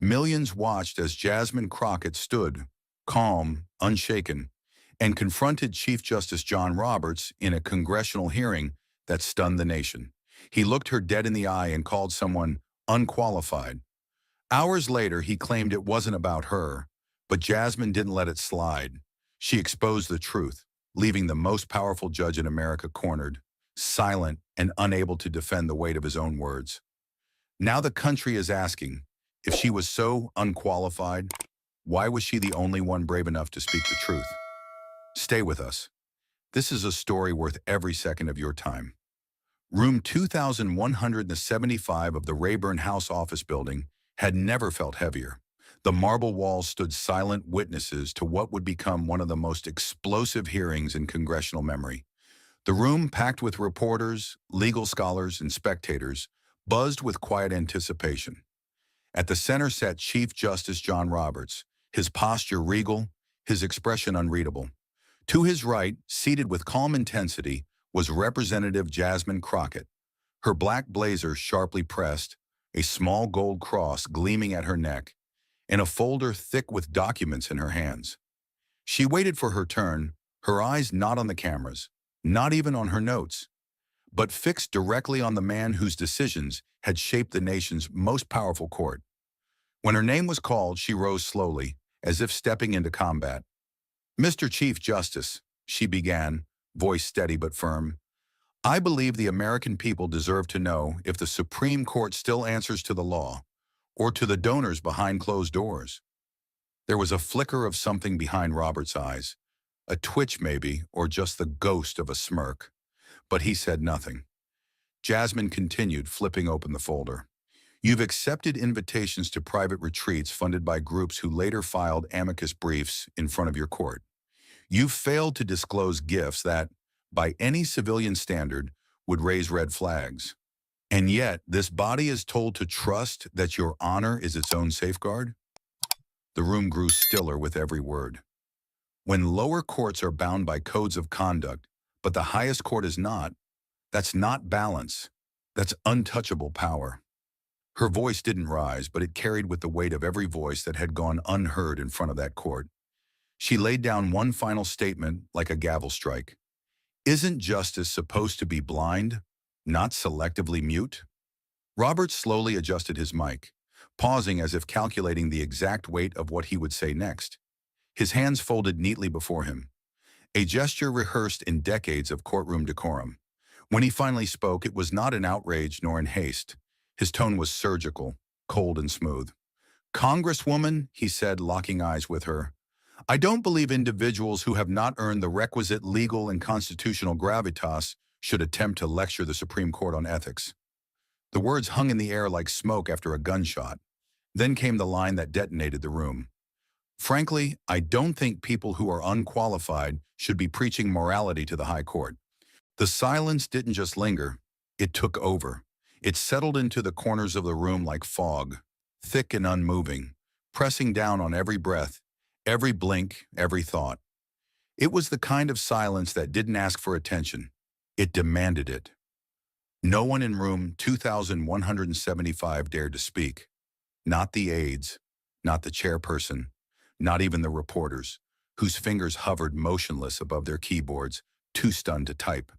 Millions watched as Jasmine Crockett stood, calm, unshaken, and confronted Chief Justice John Roberts in a congressional hearing that stunned the nation. He looked her dead in the eye and called someone unqualified. Hours later, he claimed it wasn't about her, but Jasmine didn't let it slide. She exposed the truth, leaving the most powerful judge in America cornered, silent, and unable to defend the weight of his own words. Now the country is asking, if she was so unqualified, why was she the only one brave enough to speak the truth? Stay with us. This is a story worth every second of your time. Room 2175 of the Rayburn House office building had never felt heavier. The marble walls stood silent witnesses to what would become one of the most explosive hearings in congressional memory. The room, packed with reporters, legal scholars, and spectators, buzzed with quiet anticipation. At the center sat Chief Justice John Roberts, his posture regal, his expression unreadable. To his right, seated with calm intensity, was Representative Jasmine Crockett, her black blazer sharply pressed, a small gold cross gleaming at her neck, and a folder thick with documents in her hands. She waited for her turn, her eyes not on the cameras, not even on her notes, but fixed directly on the man whose decisions had shaped the nation's most powerful court. When her name was called, she rose slowly, as if stepping into combat. "Mr. Chief Justice," she began, voice steady but firm, "I believe the American people deserve to know if the Supreme Court still answers to the law, or to the donors behind closed doors." There was a flicker of something behind Robert's eyes, a twitch maybe, or just the ghost of a smirk. But he said nothing. Jasmine continued, flipping open the folder. "You've accepted invitations to private retreats funded by groups who later filed amicus briefs in front of your court. You've failed to disclose gifts that, by any civilian standard, would raise red flags. And yet, this body is told to trust that your honor is its own safeguard?" The room grew stiller with every word. When lower courts are bound by codes of conduct, but the highest court is not, that's not balance. That's untouchable power. Her voice didn't rise, but it carried with the weight of every voice that had gone unheard in front of that court. She laid down one final statement like a gavel strike. "Isn't justice supposed to be blind, not selectively mute?" Robert slowly adjusted his mic, pausing as if calculating the exact weight of what he would say next. His hands folded neatly before him, a gesture rehearsed in decades of courtroom decorum. When he finally spoke, it was not in outrage nor in haste. His tone was surgical, cold and smooth. "Congresswoman," he said, locking eyes with her, "I don't believe individuals who have not earned the requisite legal and constitutional gravitas should attempt to lecture the Supreme Court on ethics." The words hung in the air like smoke after a gunshot. Then came the line that detonated the room. "Frankly, I don't think people who are unqualified should be preaching morality to the High Court." The silence didn't just linger, it took over. It settled into the corners of the room like fog, thick and unmoving, pressing down on every breath, every blink, every thought. It was the kind of silence that didn't ask for attention. It demanded it. No one in room 2175 dared to speak. Not the aides, not the chairperson, not even the reporters, whose fingers hovered motionless above their keyboards, too stunned to type.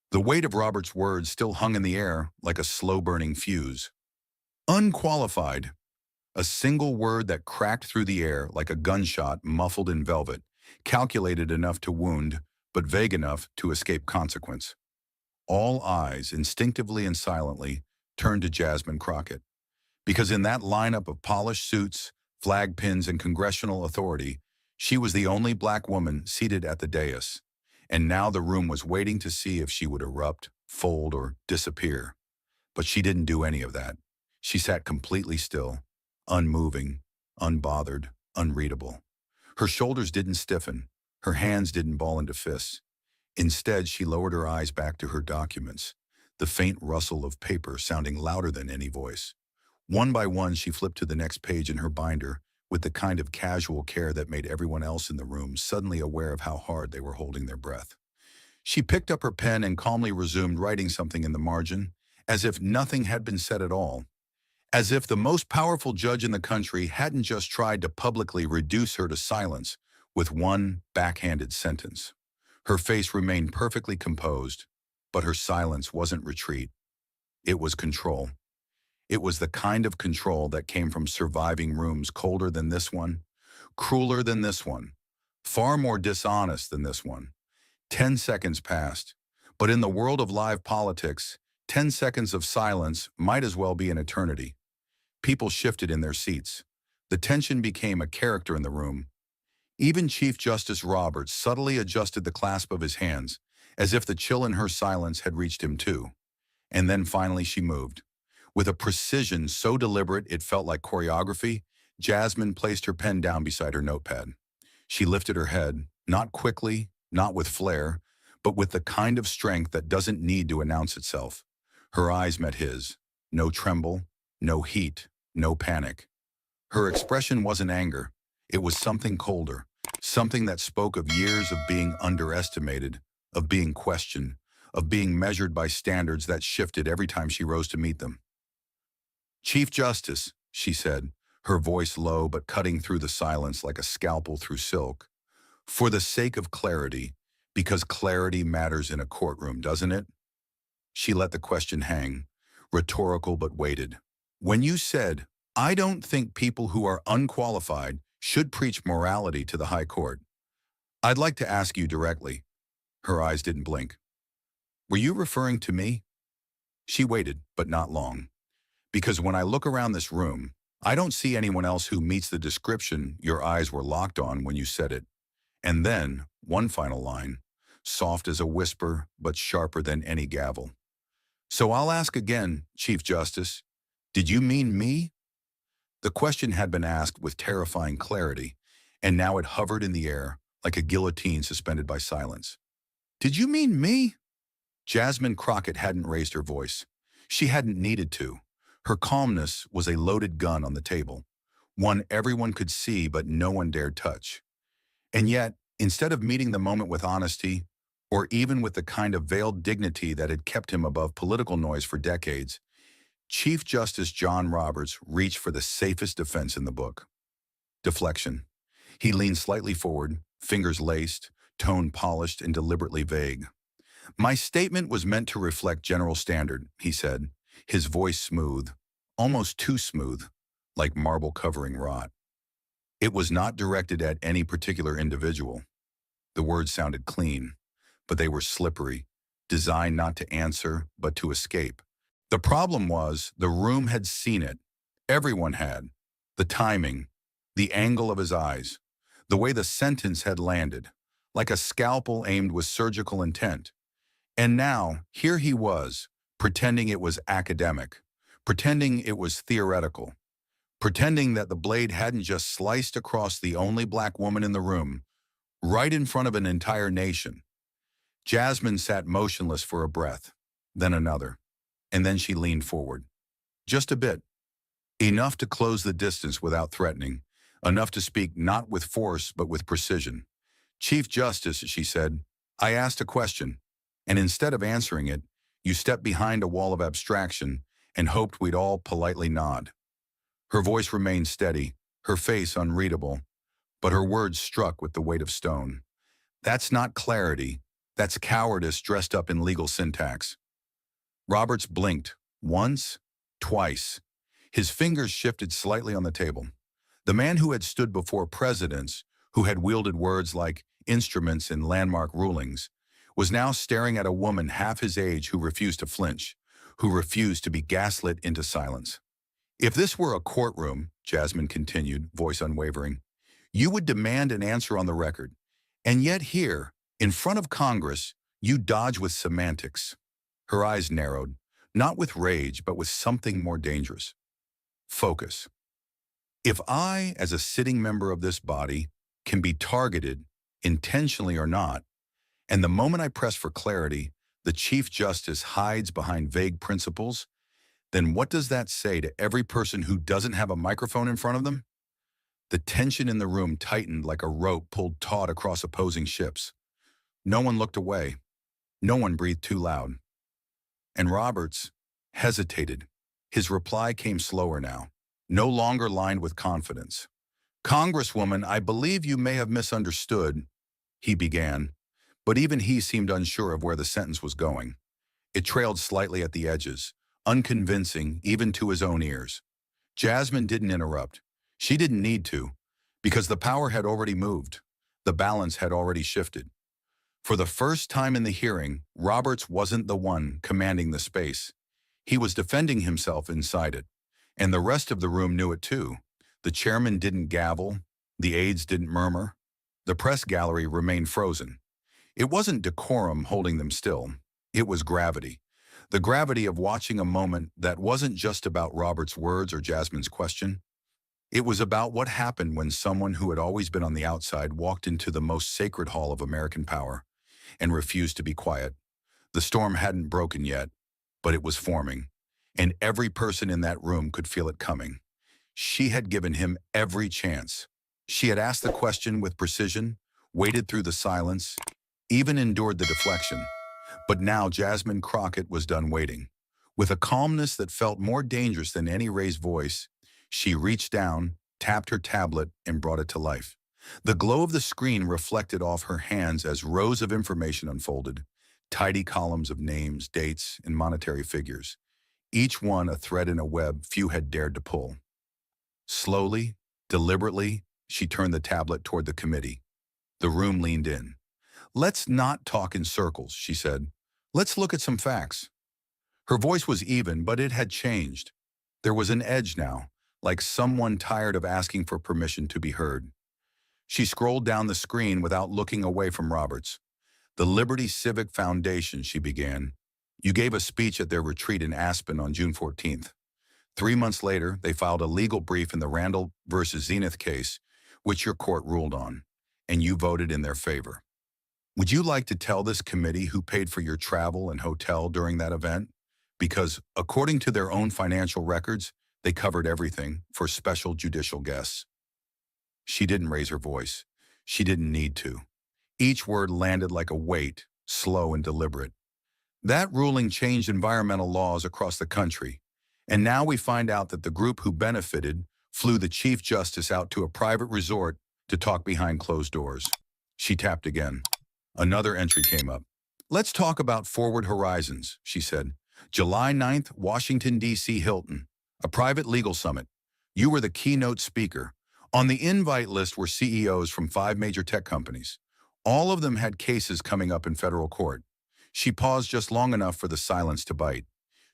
The weight of Robert's words still hung in the air like a slow-burning fuse. Unqualified. A single word that cracked through the air like a gunshot muffled in velvet, calculated enough to wound, but vague enough to escape consequence. All eyes, instinctively and silently, turned to Jasmine Crockett, because in that lineup of polished suits, flag pins, and congressional authority, she was the only black woman seated at the dais. And now the room was waiting to see if she would erupt, fold, or disappear. But she didn't do any of that. She sat completely still, unmoving, unbothered, unreadable. Her shoulders didn't stiffen. Her hands didn't ball into fists. Instead, she lowered her eyes back to her documents, the faint rustle of paper sounding louder than any voice. One by one, she flipped to the next page in her binder, with the kind of casual care that made everyone else in the room suddenly aware of how hard they were holding their breath. She picked up her pen and calmly resumed writing something in the margin, as if nothing had been said at all. As if the most powerful judge in the country hadn't just tried to publicly reduce her to silence with one backhanded sentence. Her face remained perfectly composed, but her silence wasn't retreat. It was control. It was the kind of control that came from surviving rooms colder than this one, crueler than this one, far more dishonest than this one. 10 seconds passed, but in the world of live politics, 10 seconds of silence might as well be an eternity. People shifted in their seats. The tension became a character in the room. Even Chief Justice Roberts subtly adjusted the clasp of his hands, as if the chill in her silence had reached him too. And then finally she moved. With a precision so deliberate it felt like choreography, Jasmine placed her pen down beside her notepad. She lifted her head, not quickly, not with flair, but with the kind of strength that doesn't need to announce itself. Her eyes met his. No tremble, no heat, no panic. Her expression wasn't anger. It was something colder, something that spoke of years of being underestimated, of being questioned, of being measured by standards that shifted every time she rose to meet them. "Chief Justice," she said, her voice low but cutting through the silence like a scalpel through silk. "For the sake of clarity, because clarity matters in a courtroom, doesn't it?" She let the question hang, rhetorical but weighted. "When you said, 'I don't think people who are unqualified should preach morality to the High Court,' I'd like to ask you directly." Her eyes didn't blink. "Were you referring to me?" She waited, but not long. "Because when I look around this room, I don't see anyone else who meets the description your eyes were locked on when you said it." And then, one final line, soft as a whisper, but sharper than any gavel. "So I'll ask again, Chief Justice, did you mean me?" The question had been asked with terrifying clarity, and now it hovered in the air like a guillotine suspended by silence. "Did you mean me?" Jasmine Crockett hadn't raised her voice. She hadn't needed to. Her calmness was a loaded gun on the table, one everyone could see but no one dared touch. And yet, instead of meeting the moment with honesty, or even with the kind of veiled dignity that had kept him above political noise for decades, Chief Justice John Roberts reached for the safest defense in the book: deflection. He leaned slightly forward, fingers laced, tone polished and deliberately vague. "My statement was meant to reflect general standard," he said, his voice smooth, almost too smooth, like marble covering rot. "It was not directed at any particular individual." The words sounded clean, but they were slippery, designed not to answer, but to escape. The problem was, the room had seen it. Everyone had. The timing, the angle of his eyes, the way the sentence had landed, like a scalpel aimed with surgical intent. And now, here he was, pretending it was academic, pretending it was theoretical, pretending that the blade hadn't just sliced across the only black woman in the room, right in front of an entire nation. Jasmine sat motionless for a breath, then another, and then she leaned forward. Just a bit. Enough to close the distance without threatening, enough to speak not with force but with precision. "Chief Justice," she said, "I asked a question, and instead of answering it, you stepped behind a wall of abstraction and hoped we'd all politely nod." Her voice remained steady, her face unreadable, but her words struck with the weight of stone. "That's not clarity. That's cowardice dressed up in legal syntax." Roberts blinked, once, twice. His fingers shifted slightly on the table. The man who had stood before presidents, who had wielded words like instruments in landmark rulings, was now staring at a woman half his age who refused to flinch, who refused to be gaslit into silence. "If this were a courtroom," Jasmine continued, voice unwavering, "you would demand an answer on the record. And yet here, in front of Congress, you dodge with semantics." Her eyes narrowed, not with rage, but with something more dangerous: focus. "If I, as a sitting member of this body, can be targeted, intentionally or not, and the moment I press for clarity, the Chief Justice hides behind vague principles, then what does that say to every person who doesn't have a microphone in front of them?" The tension in the room tightened like a rope pulled taut across opposing ships. No one looked away. No one breathed too loud. And Roberts hesitated, His reply came slower now, no longer lined with confidence. "Congresswoman, I believe you may have misunderstood," he began, but even he seemed unsure of where the sentence was going. It trailed slightly at the edges, unconvincing even to his own ears. Jasmine didn't interrupt. She didn't need to, because the power had already moved. The balance had already shifted. For the first time in the hearing, Roberts wasn't the one commanding the space. He was defending himself inside it, and the rest of the room knew it too. The chairman didn't gavel, the aides didn't murmur. The press gallery remained frozen. It wasn't decorum holding them still. It was gravity. The gravity of watching a moment that wasn't just about Robert's words or Jasmine's question. It was about what happened when someone who had always been on the outside walked into the most sacred hall of American power and refused to be quiet. The storm hadn't broken yet, but it was forming, and every person in that room could feel it coming. She had given him every chance. She had asked the question with precision, waited through the silence, even endured the deflection. But now Jasmine Crockett was done waiting. With a calmness that felt more dangerous than any raised voice, she reached down, tapped her tablet, and brought it to life. The glow of the screen reflected off her hands as rows of information unfolded, tidy columns of names, dates, and monetary figures, each one a thread in a web few had dared to pull. Slowly, deliberately, she turned the tablet toward the committee. The room leaned in. "Let's not talk in circles," she said. "Let's look at some facts." Her voice was even, but it had changed. There was an edge now, like someone tired of asking for permission to be heard. She scrolled down the screen without looking away from Roberts. "The Liberty Civic Foundation," she began. "You gave a speech at their retreat in Aspen on June 14th. 3 months later, they filed a legal brief in the Randall versus Zenith case, which your court ruled on, and you voted in their favor. Would you like to tell this committee who paid for your travel and hotel during that event? Because, according to their own financial records, they covered everything for special judicial guests." She didn't raise her voice. She didn't need to. Each word landed like a weight, slow and deliberate. "That ruling changed environmental laws across the country, and now we find out that the group who benefited flew the Chief Justice out to a private resort to talk behind closed doors." She tapped again. Another entry came up. "Let's talk about Forward Horizons," she said. "July 9th, Washington, D.C. Hilton, a private legal summit. You were the keynote speaker. On the invite list were CEOs from 5 major tech companies. All of them had cases coming up in federal court." She paused just long enough for the silence to bite.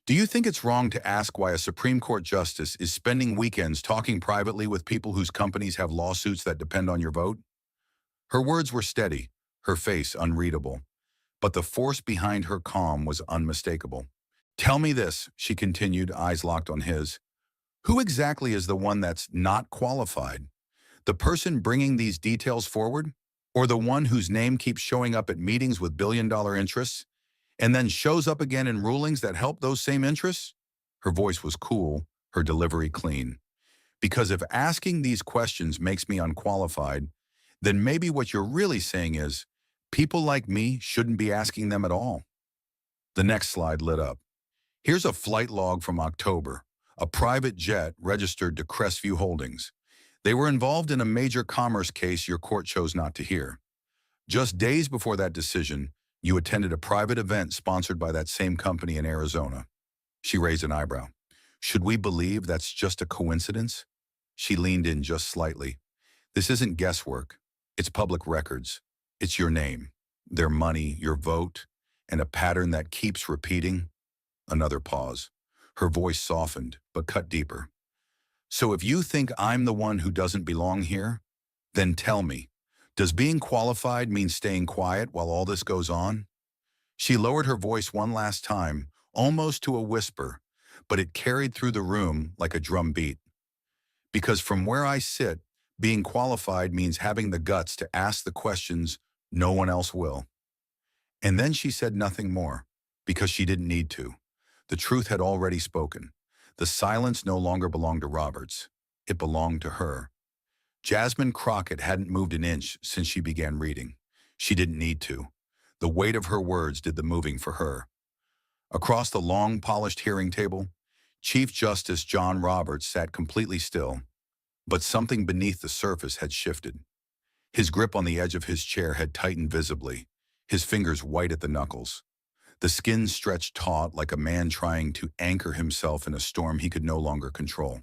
"Do you think it's wrong to ask why a Supreme Court justice is spending weekends talking privately with people whose companies have lawsuits that depend on your vote?" Her words were steady, her face unreadable, but the force behind her calm was unmistakable. "Tell me this," she continued, eyes locked on his. "Who exactly is the one that's not qualified? The person bringing these details forward? Or the one whose name keeps showing up at meetings with billion-dollar interests, and then shows up again in rulings that help those same interests?" Her voice was cool, her delivery clean. "Because if asking these questions makes me unqualified, then maybe what you're really saying is, people like me shouldn't be asking them at all." The next slide lit up. "Here's a flight log from October, a private jet registered to Crestview Holdings. They were involved in a major commerce case your court chose not to hear. Just days before that decision, you attended a private event sponsored by that same company in Arizona." She raised an eyebrow. "Should we believe that's just a coincidence?" She leaned in just slightly. "This isn't guesswork. It's public records. It's your name, their money, your vote, and a pattern that keeps repeating." Another pause. Her voice softened, but cut deeper. "So if you think I'm the one who doesn't belong here, then tell me, does being qualified mean staying quiet while all this goes on?" She lowered her voice one last time, almost to a whisper, but it carried through the room like a drum beat. "Because from where I sit, being qualified means having the guts to ask the questions no one else will." And then she said nothing more, because she didn't need to. The truth had already spoken. The silence no longer belonged to Roberts. It belonged to her. Jasmine Crockett hadn't moved an inch since she began reading. She didn't need to. The weight of her words did the moving for her. Across the long, polished hearing table, Chief Justice John Roberts sat completely still, but something beneath the surface had shifted. His grip on the edge of his chair had tightened visibly, his fingers white at the knuckles. The skin stretched taut like a man trying to anchor himself in a storm he could no longer control.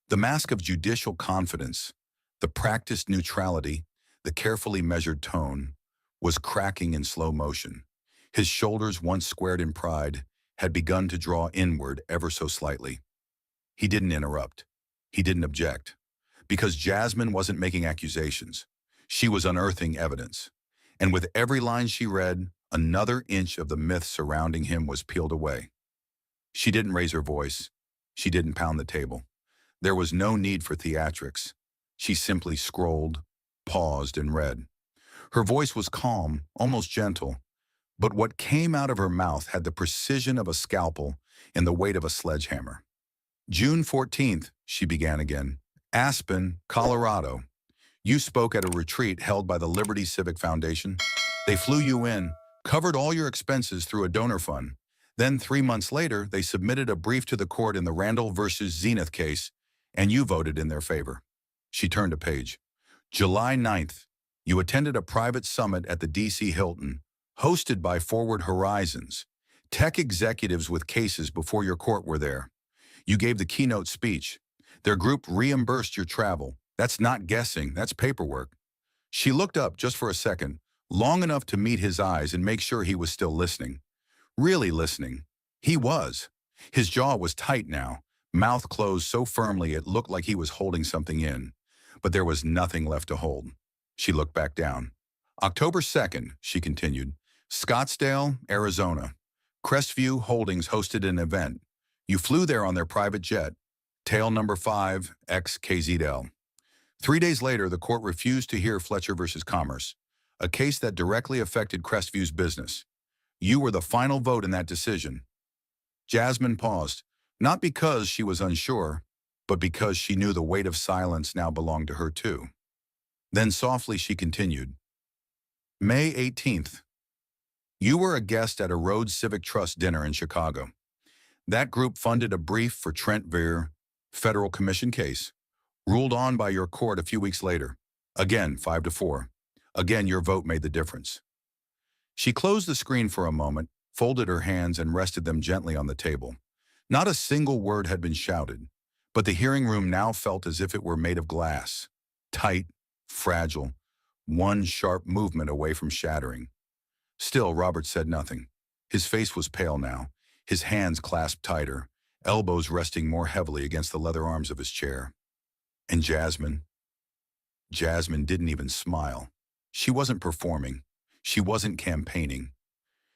The mask of judicial confidence, the practiced neutrality, the carefully measured tone, was cracking in slow motion. His shoulders, once squared in pride, had begun to draw inward ever so slightly. He didn't interrupt. He didn't object. Because Jasmine wasn't making accusations. She was unearthing evidence. And with every line she read, another inch of the myth surrounding him was peeled away. She didn't raise her voice. She didn't pound the table. There was no need for theatrics. She simply scrolled, paused, and read. Her voice was calm, almost gentle, but what came out of her mouth had the precision of a scalpel and the weight of a sledgehammer. June 14th, she began again. Aspen, Colorado. You spoke at a retreat held by the Liberty Civic Foundation. They flew you in, covered all your expenses through a donor fund. Then 3 months later, they submitted a brief to the court in the Randall versus Zenith case, and you voted in their favor. She turned a page. July 9th, you attended a private summit at the D.C. Hilton, hosted by Forward Horizons. Tech executives with cases before your court were there. You gave the keynote speech. Their group reimbursed your travel. That's not guessing, that's paperwork. She looked up just for a second, long enough to meet his eyes and make sure he was still listening. Really listening. He was. His jaw was tight now, mouth closed so firmly it looked like he was holding something in. But there was nothing left to hold. She looked back down. October 2nd, she continued. Scottsdale, Arizona. Crestview Holdings hosted an event. You flew there on their private jet. Tail number 5, XKZL. 3 days later, the court refused to hear Fletcher versus Commerce, a case that directly affected Crestview's business. You were the final vote in that decision. Jasmine paused, not because she was unsure, but because she knew the weight of silence now belonged to her too. Then softly she continued. May 18th. You were a guest at a Rhodes Civic Trust dinner in Chicago. That group funded a brief for Trent Veer, federal commission case, ruled on by your court a few weeks later. Again, 5-4. Again, your vote made the difference. She closed the screen for a moment, folded her hands and rested them gently on the table. Not a single word had been shouted, but the hearing room now felt as if it were made of glass, tight, fragile, one sharp movement away from shattering. Still, Robert said nothing. His face was pale now, his hands clasped tighter, elbows resting more heavily against the leather arms of his chair. And Jasmine? Jasmine didn't even smile. She wasn't performing. She wasn't campaigning.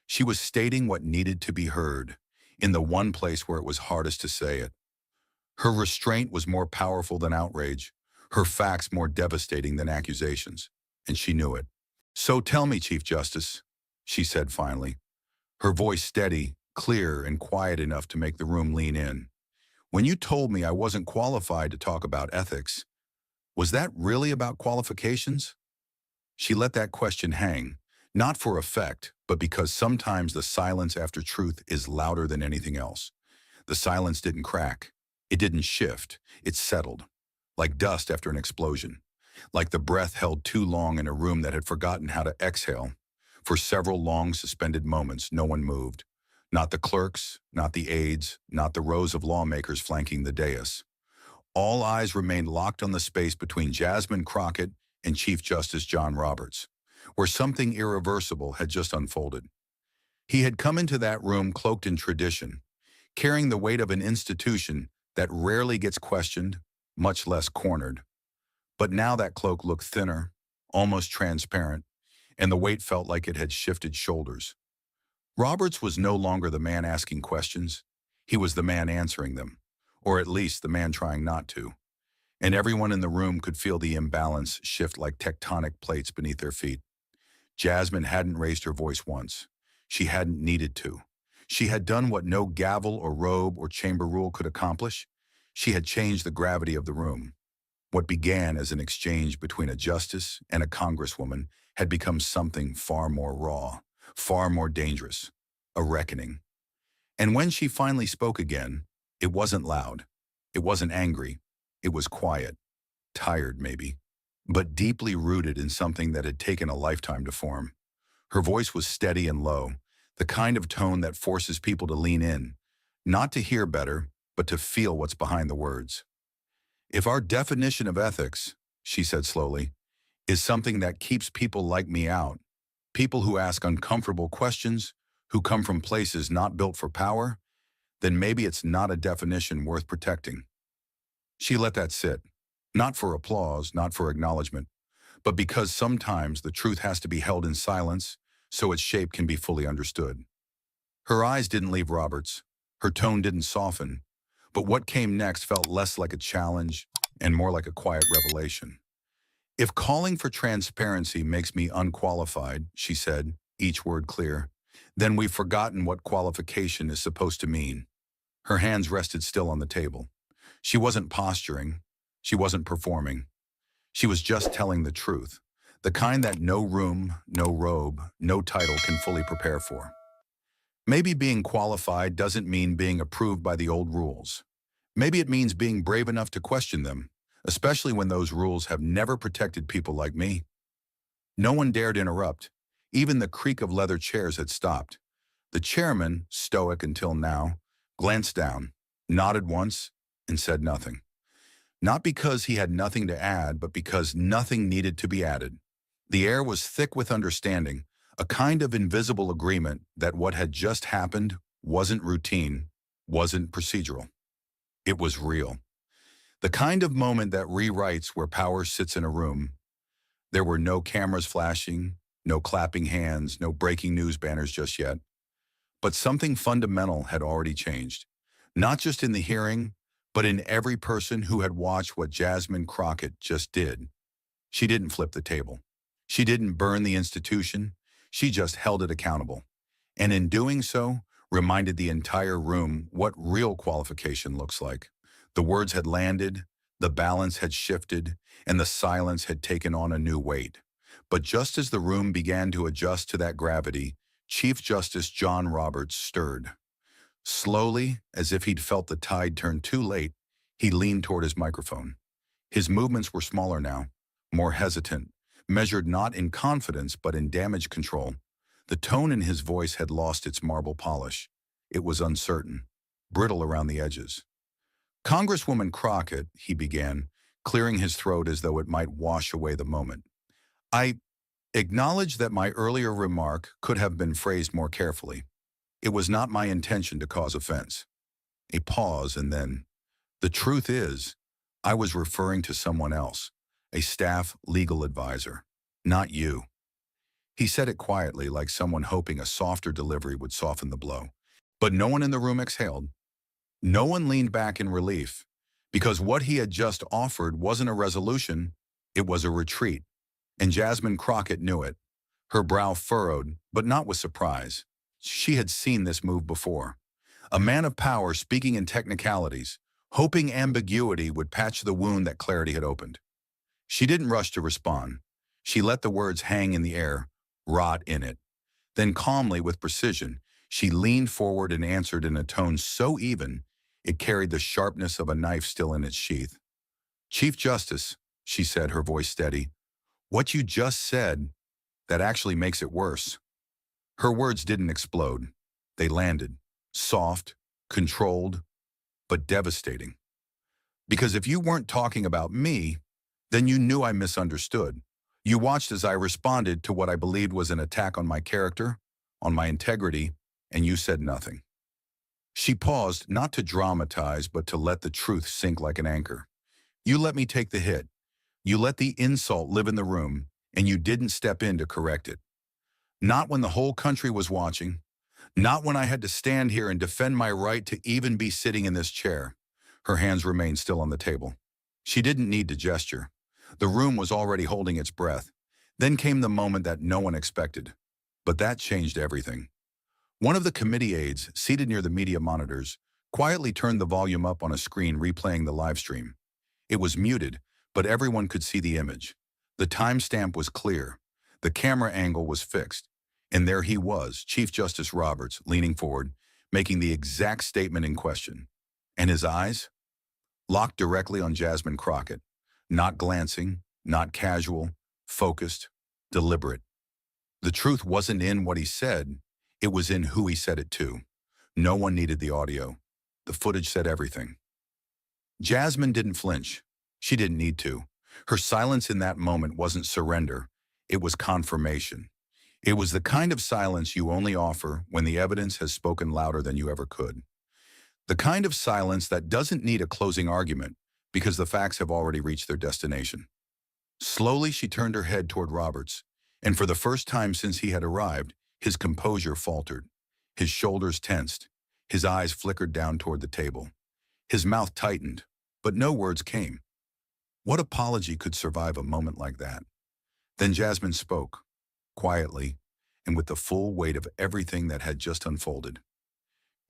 She was stating what needed to be heard, in the one place where it was hardest to say it. Her restraint was more powerful than outrage, her facts more devastating than accusations, and she knew it. So tell me, Chief Justice, she said finally, her voice steady, clear, and quiet enough to make the room lean in. When you told me I wasn't qualified to talk about ethics, was that really about qualifications? She let that question hang, not for effect, but because sometimes the silence after truth is louder than anything else. The silence didn't crack. It didn't shift. It settled, like dust after an explosion, like the breath held too long in a room that had forgotten how to exhale. For several long suspended moments, no one moved. Not the clerks, not the aides, not the rows of lawmakers flanking the dais. All eyes remained locked on the space between Jasmine Crockett and Chief Justice John Roberts, where something irreversible had just unfolded. He had come into that room cloaked in tradition, carrying the weight of an institution that rarely gets questioned, much less cornered. But now that cloak looked thinner, almost transparent, and the weight felt like it had shifted shoulders. Roberts was no longer the man asking questions. He was the man answering them, or at least the man trying not to. And everyone in the room could feel the imbalance shift like tectonic plates beneath their feet. Jasmine hadn't raised her voice once. She hadn't needed to. She had done what no gavel or robe or chamber rule could accomplish. She had changed the gravity of the room. What began as an exchange between a justice and a congresswoman had become something far more raw, far more dangerous, a reckoning. And when she finally spoke again, It wasn't loud. It wasn't angry. It was quiet, tired maybe, but deeply rooted in something that had taken a lifetime to form. Her voice was steady and low, the kind of tone that forces people to lean in, not to hear better, but to feel what's behind the words. If our definition of ethics, she said slowly, is something that keeps people like me out, people who ask uncomfortable questions, who come from places not built for power, then maybe it's not a definition worth protecting. She let that sit, not for applause, not for acknowledgement, but because sometimes the truth has to be held in silence so its shape can be fully understood. Her eyes didn't leave Robert's. Her tone didn't soften. But what came next felt less like a challenge and more like a quiet revelation. If calling for transparency makes me unqualified, she said, each word clear, then we've forgotten what qualification is supposed to mean. Her hands rested still on the table. She wasn't posturing. She wasn't performing. She was just telling the truth, the kind that no room, no robe, no title can fully prepare for. Maybe being qualified doesn't mean being approved by the old rules. Maybe it means being brave enough to question them, especially when those rules have never protected people like me. No one dared interrupt. Even the creak of leather chairs had stopped. The chairman, stoic until now, glanced down, nodded once, and said nothing. Not because he had nothing to add, but because nothing needed to be added. The air was thick with understanding, a kind of invisible agreement that what had just happened wasn't routine, wasn't procedural. It was real. The kind of moment that rewrites where power sits in a room. There were no cameras flashing, no clapping hands, no breaking news banners just yet. But something fundamental had already changed, not just in the hearing, but in every person who had watched what Jasmine Crockett just did. She didn't flip the table. She didn't burn the institution. She just held it accountable. And in doing so, reminded the entire room what real qualification looks like. The words had landed, the balance had shifted, and the silence had taken on a new weight. But just as the room began to adjust to that gravity, Chief Justice John Roberts stirred. Slowly, as if he'd felt the tide turn too late, he leaned toward his microphone. His movements were smaller now, more hesitant, measured not in confidence but in damage control. The tone in his voice had lost its marble polish. It was uncertain, brittle around the edges. Congresswoman Crockett, he began, clearing his throat as though it might wash away the moment. I acknowledge that my earlier remark could have been phrased more carefully. It was not my intention to cause offense. A pause and then, the truth is, I was referring to someone else, a staff legal advisor, not you. He said it quietly, like someone hoping a softer delivery would soften the blow. But no one in the room exhaled. No one leaned back in relief, because what he had just offered wasn't a resolution, it was a retreat. And Jasmine Crockett knew it. Her brow furrowed, but not with surprise. She had seen this move before. A man of power speaking in technicalities, hoping ambiguity would patch the wound that clarity had opened. She didn't rush to respond. She let the words hang in the air, rot in it. Then calmly, with precision, she leaned forward and answered in a tone so even, it carried the sharpness of a knife still in its sheath. Chief Justice, she said, her voice steady, what you just said, that actually makes it worse. Her words didn't explode. They landed, soft, controlled, but devastating. Because if you weren't talking about me, then you knew I misunderstood. You watched as I responded to what I believed was an attack on my character, on my integrity, and you said nothing. She paused, not to dramatize, but to let the truth sink like an anchor. You let me take the hit. You let the insult live in the room, and you didn't step in to correct it. Not when the whole country was watching. Not when I had to stand here and defend my right to even be sitting in this chair. Her hands remained still on the table. She didn't need to gesture. The room was already holding its breath. Then came the moment that no one expected. But that changed everything. One of the committee aides, seated near the media monitors, quietly turned the volume up on a screen replaying the live stream. It was muted, but everyone could see the image. The timestamp was clear. The camera angle was fixed. And there he was, Chief Justice Roberts, leaning forward, making the exact statement in question. And his eyes? Locked directly on Jasmine Crockett. Not glancing, not casual, focused, deliberate. The truth wasn't in what he said, it was in who he said it to. No one needed the audio. The footage said everything. Jasmine didn't flinch. She didn't need to. Her silence in that moment wasn't surrender. It was confirmation. It was the kind of silence you only offer when the evidence has spoken louder than you ever could. The kind of silence that doesn't need a closing argument because the facts have already reached their destination. Slowly, she turned her head toward Roberts, and for the first time since he had arrived, his composure faltered. His shoulders tensed. His eyes flickered down toward the table. His mouth tightened, but no words came. What apology could survive a moment like that? Then Jasmine spoke, quietly, and with the full weight of everything that had just unfolded.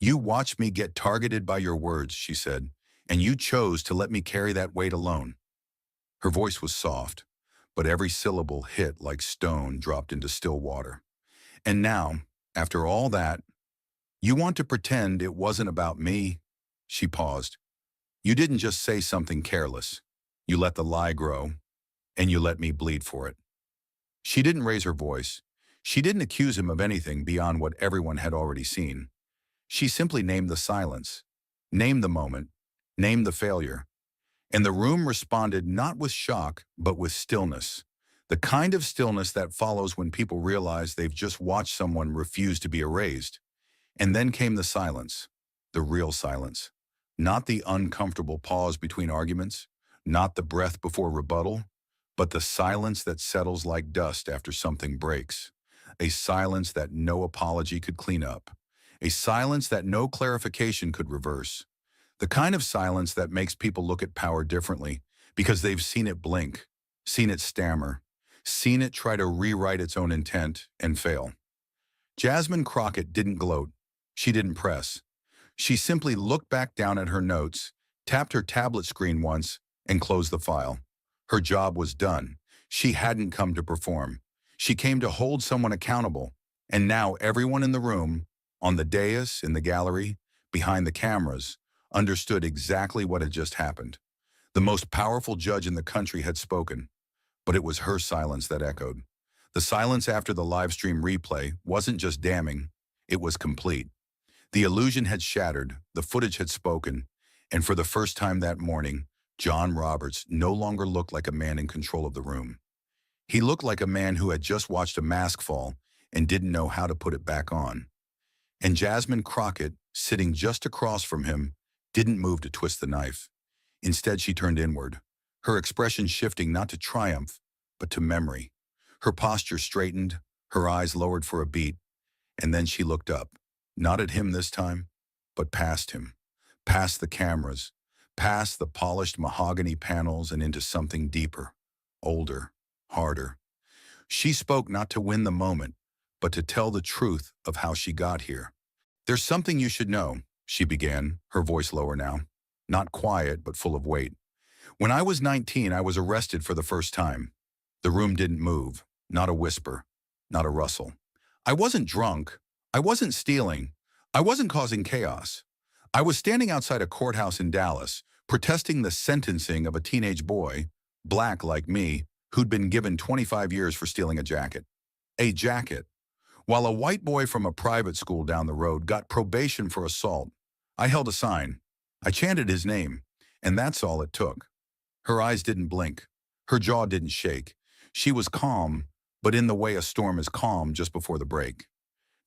"You watched me get targeted by your words," she said, "and you chose to let me carry that weight alone." Her voice was soft, but every syllable hit like stone dropped into still water. "And now, after all that, you want to pretend it wasn't about me?" She paused. "You didn't just say something careless. You let the lie grow, and you let me bleed for it." She didn't raise her voice. She didn't accuse him of anything beyond what everyone had already seen. She simply named the silence, named the moment, named the failure. And the room responded not with shock, but with stillness. The kind of stillness that follows when people realize they've just watched someone refuse to be erased. And then came the silence, the real silence. Not the uncomfortable pause between arguments, not the breath before rebuttal, but the silence that settles like dust after something breaks. A silence that no apology could clean up. A silence that no clarification could reverse. The kind of silence that makes people look at power differently because they've seen it blink, seen it stammer, seen it try to rewrite its own intent and fail. Jasmine Crockett didn't gloat. She didn't press. She simply looked back down at her notes, tapped her tablet screen once, and closed the file. Her job was done. She hadn't come to perform. She came to hold someone accountable. And now everyone in the room, on the dais, in the gallery, behind the cameras, understood exactly what had just happened. The most powerful judge in the country had spoken, but it was her silence that echoed. The silence after the live stream replay wasn't just damning, it was complete. The illusion had shattered, the footage had spoken, and for the first time that morning, John Roberts no longer looked like a man in control of the room. He looked like a man who had just watched a mask fall and didn't know how to put it back on. And Jasmine Crockett, sitting just across from him, didn't move to twist the knife. Instead, she turned inward, her expression shifting not to triumph, but to memory. Her posture straightened, her eyes lowered for a beat, and then she looked up, not at him this time, but past him, past the cameras, past the polished mahogany panels and into something deeper, older, harder. She spoke not to win the moment, but to tell the truth of how she got here. "There's something you should know," she began, her voice lower now, not quiet but full of weight. "When I was 19, I was arrested for the first time. The room didn't move, not a whisper, not a rustle. I wasn't drunk, I wasn't stealing, I wasn't causing chaos. I was standing outside a courthouse in Dallas, protesting the sentencing of a teenage boy, black like me, who'd been given 25 years for stealing a jacket. A jacket. While a white boy from a private school down the road got probation for assault, I held a sign. I chanted his name, and that's all it took." Her eyes didn't blink. Her jaw didn't shake. She was calm, but in the way a storm is calm just before the break.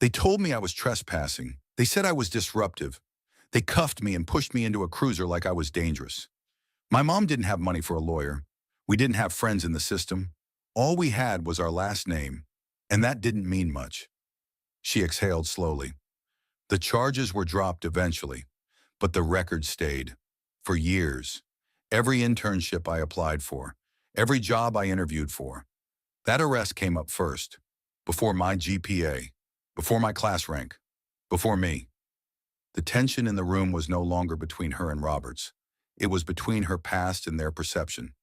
"They told me I was trespassing. They said I was disruptive. They cuffed me and pushed me into a cruiser like I was dangerous. My mom didn't have money for a lawyer. We didn't have friends in the system. All we had was our last name, and that didn't mean much." She exhaled slowly. "The charges were dropped eventually, but the record stayed. For years. Every internship I applied for, every job I interviewed for. That arrest came up first, before my GPA, before my class rank, before me." The tension in the room was no longer between her and Roberts. It was between her past and their perception.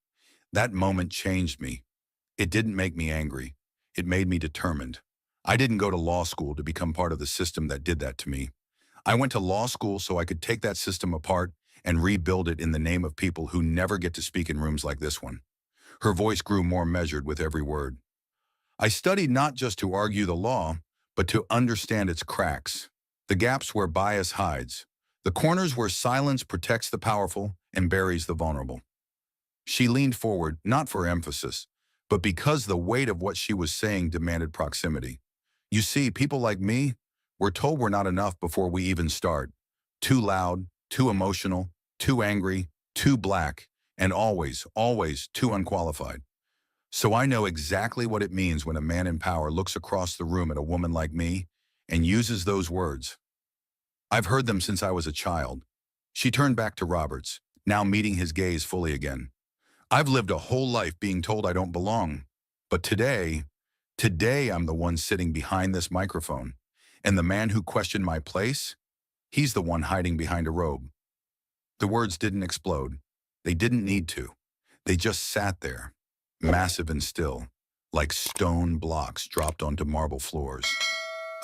That moment changed me. It didn't make me angry. It made me determined. I didn't go to law school to become part of the system that did that to me. I went to law school so I could take that system apart and rebuild it in the name of people who never get to speak in rooms like this one. Her voice grew more measured with every word. I studied not just to argue the law, but to understand its cracks, the gaps where bias hides, the corners where silence protects the powerful and buries the vulnerable. She leaned forward, not for emphasis, but because the weight of what she was saying demanded proximity. You see, people like me, we're told we're not enough before we even start. Too loud, too emotional, too angry, too black, and always, always too unqualified. So I know exactly what it means when a man in power looks across the room at a woman like me and uses those words. I've heard them since I was a child. She turned back to Roberts, now meeting his gaze fully again. I've lived a whole life being told I don't belong. But today I'm the one sitting behind this microphone. And the man who questioned my place, he's the one hiding behind a robe. The words didn't explode. They didn't need to. They just sat there, massive and still, like stone blocks dropped onto marble floors.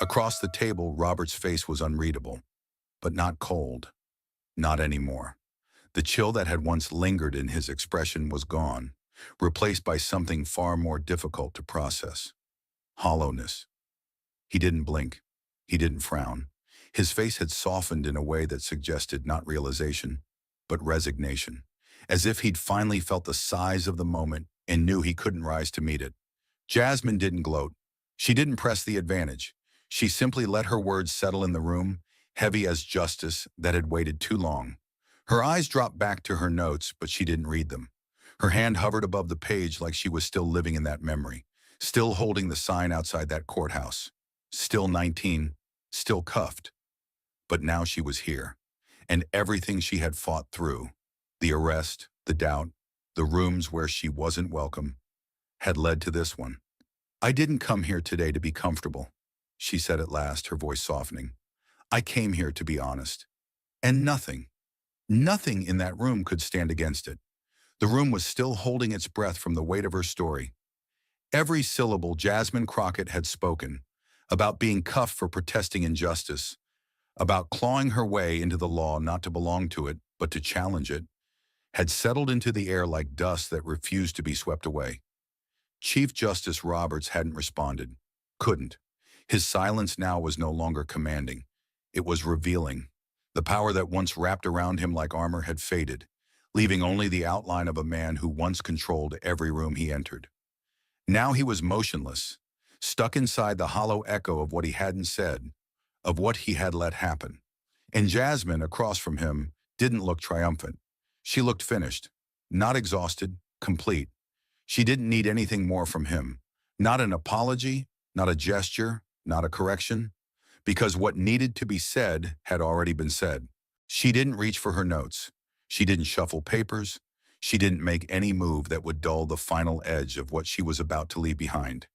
Across the table, Robert's face was unreadable, but not cold. Not anymore. The chill that had once lingered in his expression was gone, replaced by something far more difficult to process. Hollowness. He didn't blink. He didn't frown. His face had softened in a way that suggested not realization, but resignation, as if he'd finally felt the size of the moment and knew he couldn't rise to meet it. Jasmine didn't gloat. She didn't press the advantage. She simply let her words settle in the room, heavy as justice that had waited too long. Her eyes dropped back to her notes, but she didn't read them. Her hand hovered above the page like she was still living in that memory, still holding the sign outside that courthouse. Still 19, still cuffed. But now she was here, and everything she had fought through, the arrest, the doubt, the rooms where she wasn't welcome, had led to this one. I didn't come here today to be comfortable, she said at last, her voice softening. I came here to be honest. And nothing in that room could stand against it. The room was still holding its breath from the weight of her story. Every syllable Jasmine Crockett had spoken, about being cuffed for protesting injustice, about clawing her way into the law not to belong to it, but to challenge it, had settled into the air like dust that refused to be swept away. Chief Justice Roberts hadn't responded, couldn't. His silence now was no longer commanding. It was revealing. The power that once wrapped around him like armor had faded, leaving only the outline of a man who once controlled every room he entered. Now he was motionless, stuck inside the hollow echo of what he hadn't said, of what he had let happen. And Jasmine, across from him, didn't look triumphant. She looked finished, not exhausted, complete. She didn't need anything more from him. Not an apology, not a gesture, not a correction, because what needed to be said had already been said. She didn't reach for her notes. She didn't shuffle papers. She didn't make any move that would dull the final edge of what she was about to leave behind.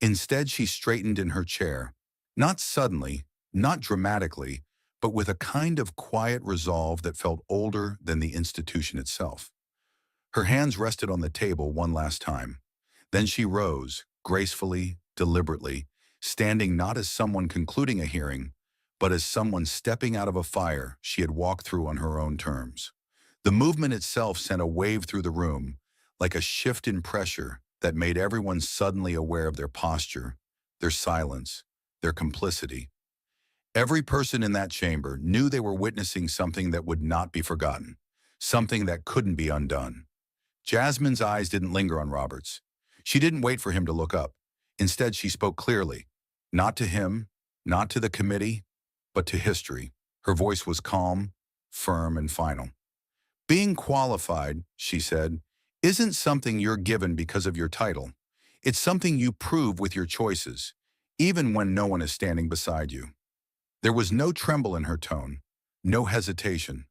Instead, she straightened in her chair, not suddenly, not dramatically, but with a kind of quiet resolve that felt older than the institution itself. Her hands rested on the table one last time. Then she rose, gracefully, deliberately, standing not as someone concluding a hearing, but as someone stepping out of a fire she had walked through on her own terms. The movement itself sent a wave through the room, like a shift in pressure that made everyone suddenly aware of their posture, their silence, their complicity. Every person in that chamber knew they were witnessing something that would not be forgotten, something that couldn't be undone. Jasmine's eyes didn't linger on Roberts. She didn't wait for him to look up. Instead, she spoke clearly, not to him, not to the committee, but to history. Her voice was calm, firm, and final. Being qualified, she said, isn't something you're given because of your title. It's something you prove with your choices, even when no one is standing beside you. There was no tremble in her tone, no hesitation,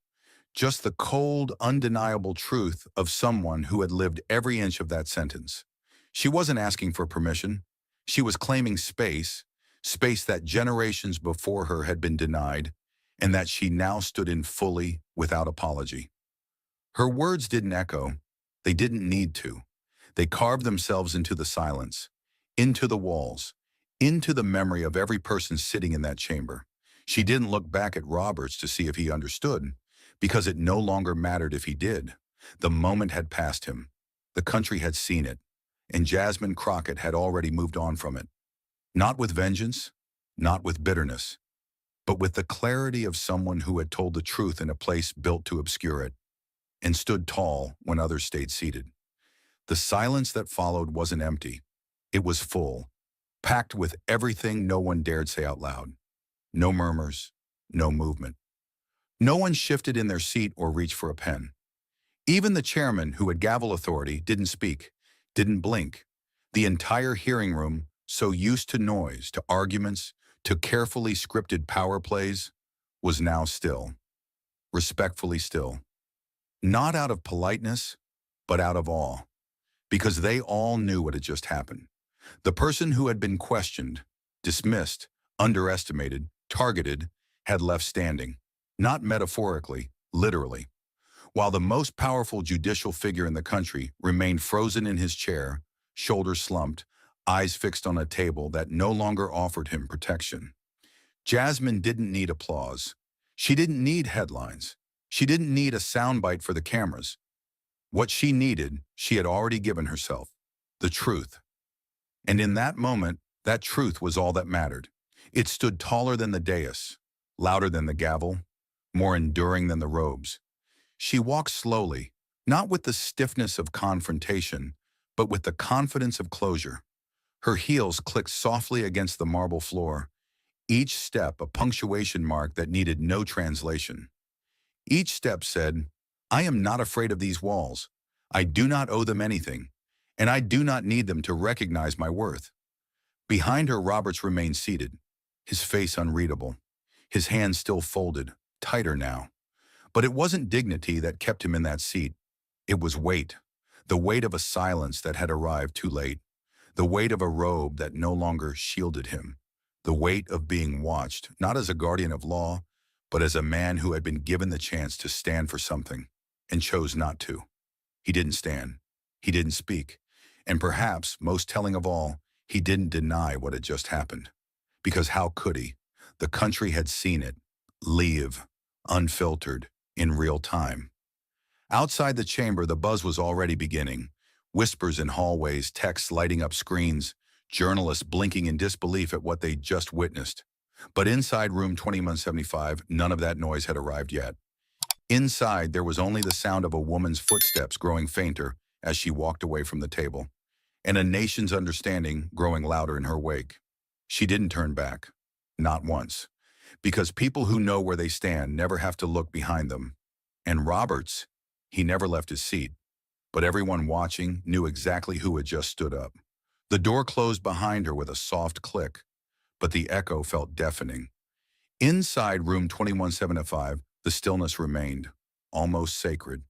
just the cold, undeniable truth of someone who had lived every inch of that sentence. She wasn't asking for permission. She was claiming space, space that generations before her had been denied, and that she now stood in fully, without apology. Her words didn't echo. They didn't need to. They carved themselves into the silence, into the walls, into the memory of every person sitting in that chamber. She didn't look back at Roberts to see if he understood, because it no longer mattered if he did. The moment had passed him. The country had seen it, and Jasmine Crockett had already moved on from it. Not with vengeance, not with bitterness, but with the clarity of someone who had told the truth in a place built to obscure it, and stood tall when others stayed seated. The silence that followed wasn't empty. It was full, packed with everything no one dared say out loud. No murmurs, no movement. No one shifted in their seat or reached for a pen. Even the chairman, who had gavel authority, didn't speak, didn't blink. The entire hearing room, so used to noise, to arguments, to carefully scripted power plays, was now still, respectfully still. Not out of politeness, but out of awe, because they all knew what had just happened. The person who had been questioned, dismissed, underestimated, targeted, had left standing, not metaphorically, literally, while the most powerful judicial figure in the country remained frozen in his chair, shoulders slumped, eyes fixed on a table that no longer offered him protection. Jasmine didn't need applause. She didn't need headlines. She didn't need a soundbite for the cameras. What she needed, she had already given herself: the truth. And in that moment, that truth was all that mattered. It stood taller than the dais, louder than the gavel, more enduring than the robes. She walked slowly, not with the stiffness of confrontation, but with the confidence of closure. Her heels clicked softly against the marble floor, each step a punctuation mark that needed no translation. Each step said, "I am not afraid of these walls. I do not owe them anything, and I do not need them to recognize my worth." Behind her, Roberts remained seated, his face unreadable, his hands still folded, tighter now. But it wasn't dignity that kept him in that seat. It was weight, the weight of a silence that had arrived too late, the weight of a robe that no longer shielded him, the weight of being watched, not as a guardian of law, but as a man who had been given the chance to stand for something and chose not to. He didn't stand. He didn't speak. And perhaps, most telling of all, he didn't deny what had just happened. Because how could he? The country had seen it, live, unfiltered, in real time. Outside the chamber, the buzz was already beginning. Whispers in hallways, texts lighting up screens, journalists blinking in disbelief at what they'd just witnessed. But inside room 2175, none of that noise had arrived yet. Inside, there was only the sound of a woman's footsteps growing fainter as she walked away from the table, and a nation's understanding growing louder in her wake. She didn't turn back. Not once. Because people who know where they stand never have to look behind them. And Roberts, he never left his seat. But everyone watching knew exactly who had just stood up. The door closed behind her with a soft click, but the echo felt deafening. Inside room 2175, the stillness remained, almost sacred.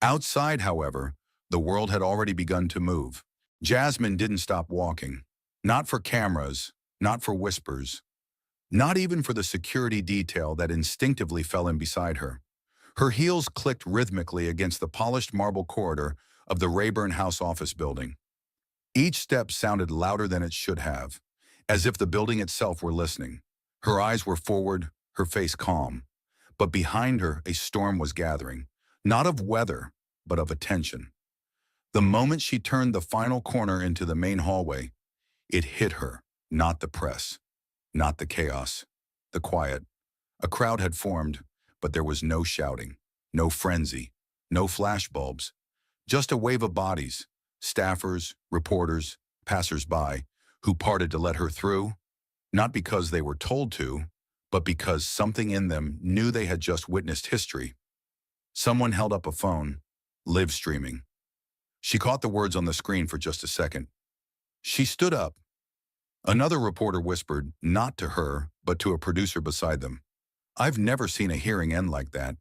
Outside, however, the world had already begun to move. Jasmine didn't stop walking. Not for cameras, not for whispers, not even for the security detail that instinctively fell in beside her. Her heels clicked rhythmically against the polished marble corridor of the Rayburn House office building. Each step sounded louder than it should have, as if the building itself were listening. Her eyes were forward, her face calm. But behind her, a storm was gathering, not of weather, but of attention. The moment she turned the final corner into the main hallway, it hit her, not the press, not the chaos, the quiet. A crowd had formed, but there was no shouting, no frenzy, no flashbulbs, just a wave of bodies, staffers, reporters, passers-by, who parted to let her through, not because they were told to, but because something in them knew they had just witnessed history. Someone held up a phone, live streaming. She caught the words on the screen for just a second. She stood up. Another reporter whispered, not to her, but to a producer beside them, "I've never seen a hearing end like that."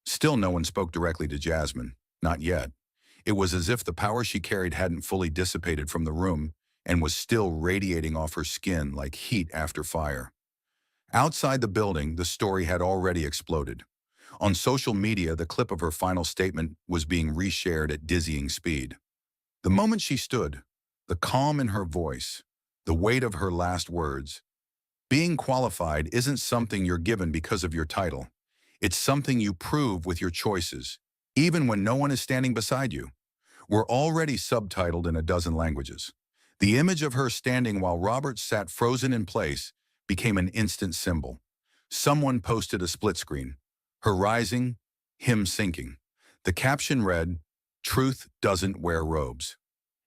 Still no one spoke directly to Jasmine, not yet. It was as if the power she carried hadn't fully dissipated from the room and was still radiating off her skin like heat after fire. Outside the building, the story had already exploded. On social media, the clip of her final statement was being reshared at dizzying speed. The moment she stood, the calm in her voice, the weight of her last words, being qualified isn't something you're given because of your title. It's something you prove with your choices, even when no one is standing beside you. Were already subtitled in a dozen languages. The image of her standing while Roberts sat frozen in place became an instant symbol. Someone posted a split screen. Her rising, him sinking. The caption read, "Truth doesn't wear robes."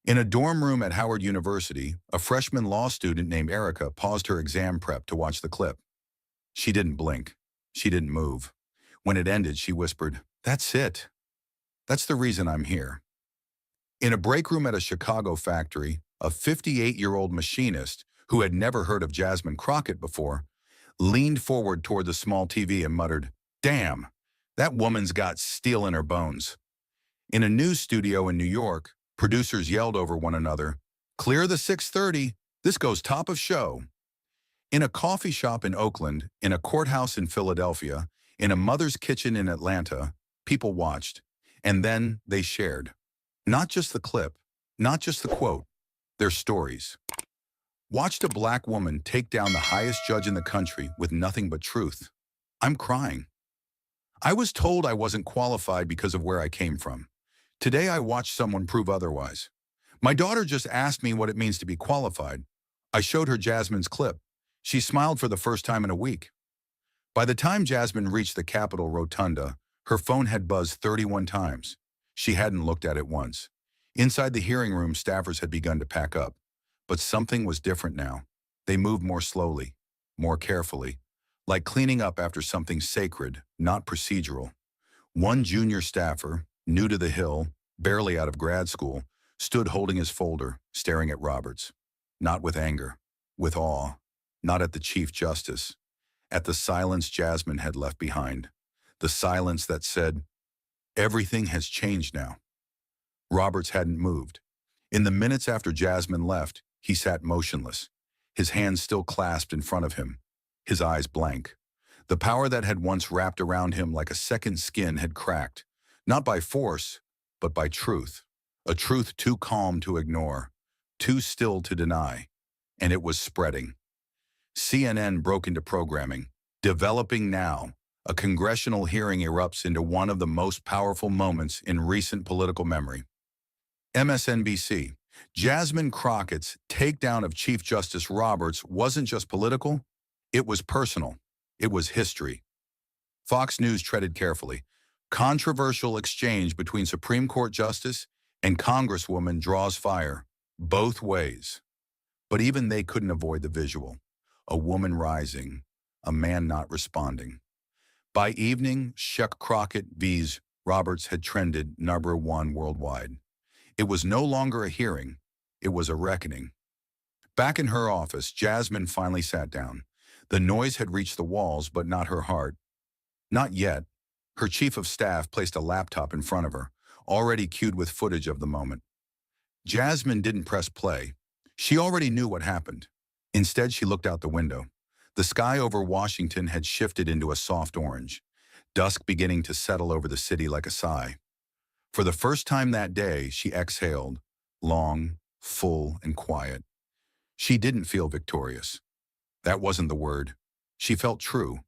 In a dorm room at Howard University, a freshman law student named Erica paused her exam prep to watch the clip. She didn't blink. She didn't move. When it ended, she whispered, "That's it. That's the reason I'm here." In a break room at a Chicago factory, a 58-year-old machinist who had never heard of Jasmine Crockett before leaned forward toward the small TV and muttered, "Damn, that woman's got steel in her bones." In a news studio in New York, producers yelled over one another, "Clear the 6:30, this goes top of show." In a coffee shop in Oakland, in a courthouse in Philadelphia, in a mother's kitchen in Atlanta, people watched, and then they shared. Not just the clip, not just the quote, their stories. Watched a black woman take down the highest judge in the country with nothing but truth. I'm crying. I was told I wasn't qualified because of where I came from. Today I watched someone prove otherwise. My daughter just asked me what it means to be qualified. I showed her Jasmine's clip. She smiled for the first time in a week. By the time Jasmine reached the Capitol Rotunda, her phone had buzzed 31 times. She hadn't looked at it once. Inside the hearing room, staffers had begun to pack up. But something was different now. They moved more slowly, more carefully, like cleaning up after something sacred, not procedural. One junior staffer, new to the Hill, barely out of grad school, stood holding his folder, staring at Roberts. Not with anger, with awe, not at the Chief Justice, at the silence Jasmine had left behind. The silence that said, "Everything has changed now." Roberts hadn't moved. In the minutes after Jasmine left, he sat motionless, his hands still clasped in front of him, his eyes blank. The power that had once wrapped around him like a second skin had cracked, not by force, but by truth. A truth too calm to ignore, too still to deny. And it was spreading. CNN broke into programming. Developing now, a congressional hearing erupts into one of the most powerful moments in recent political memory. MSNBC. Jasmine Crockett's takedown of Chief Justice Roberts wasn't just political, it was personal. It was history. Fox News treaded carefully. Controversial exchange between Supreme Court Justice and Congresswoman draws fire, both ways. But even they couldn't avoid the visual. A woman rising, a man not responding. By evening, Shuck Crockett vs. Roberts had trended #1 worldwide. It was no longer a hearing, it was a reckoning. Back in her office, Jasmine finally sat down. The noise had reached the walls, but not her heart. Not yet. Her chief of staff placed a laptop in front of her, already queued with footage of the moment. Jasmine didn't press play. She already knew what happened. Instead, she looked out the window. The sky over Washington had shifted into a soft orange, dusk beginning to settle over the city like a sigh. For the first time that day, she exhaled, long, full, and quiet. She didn't feel victorious. That wasn't the word. She felt true,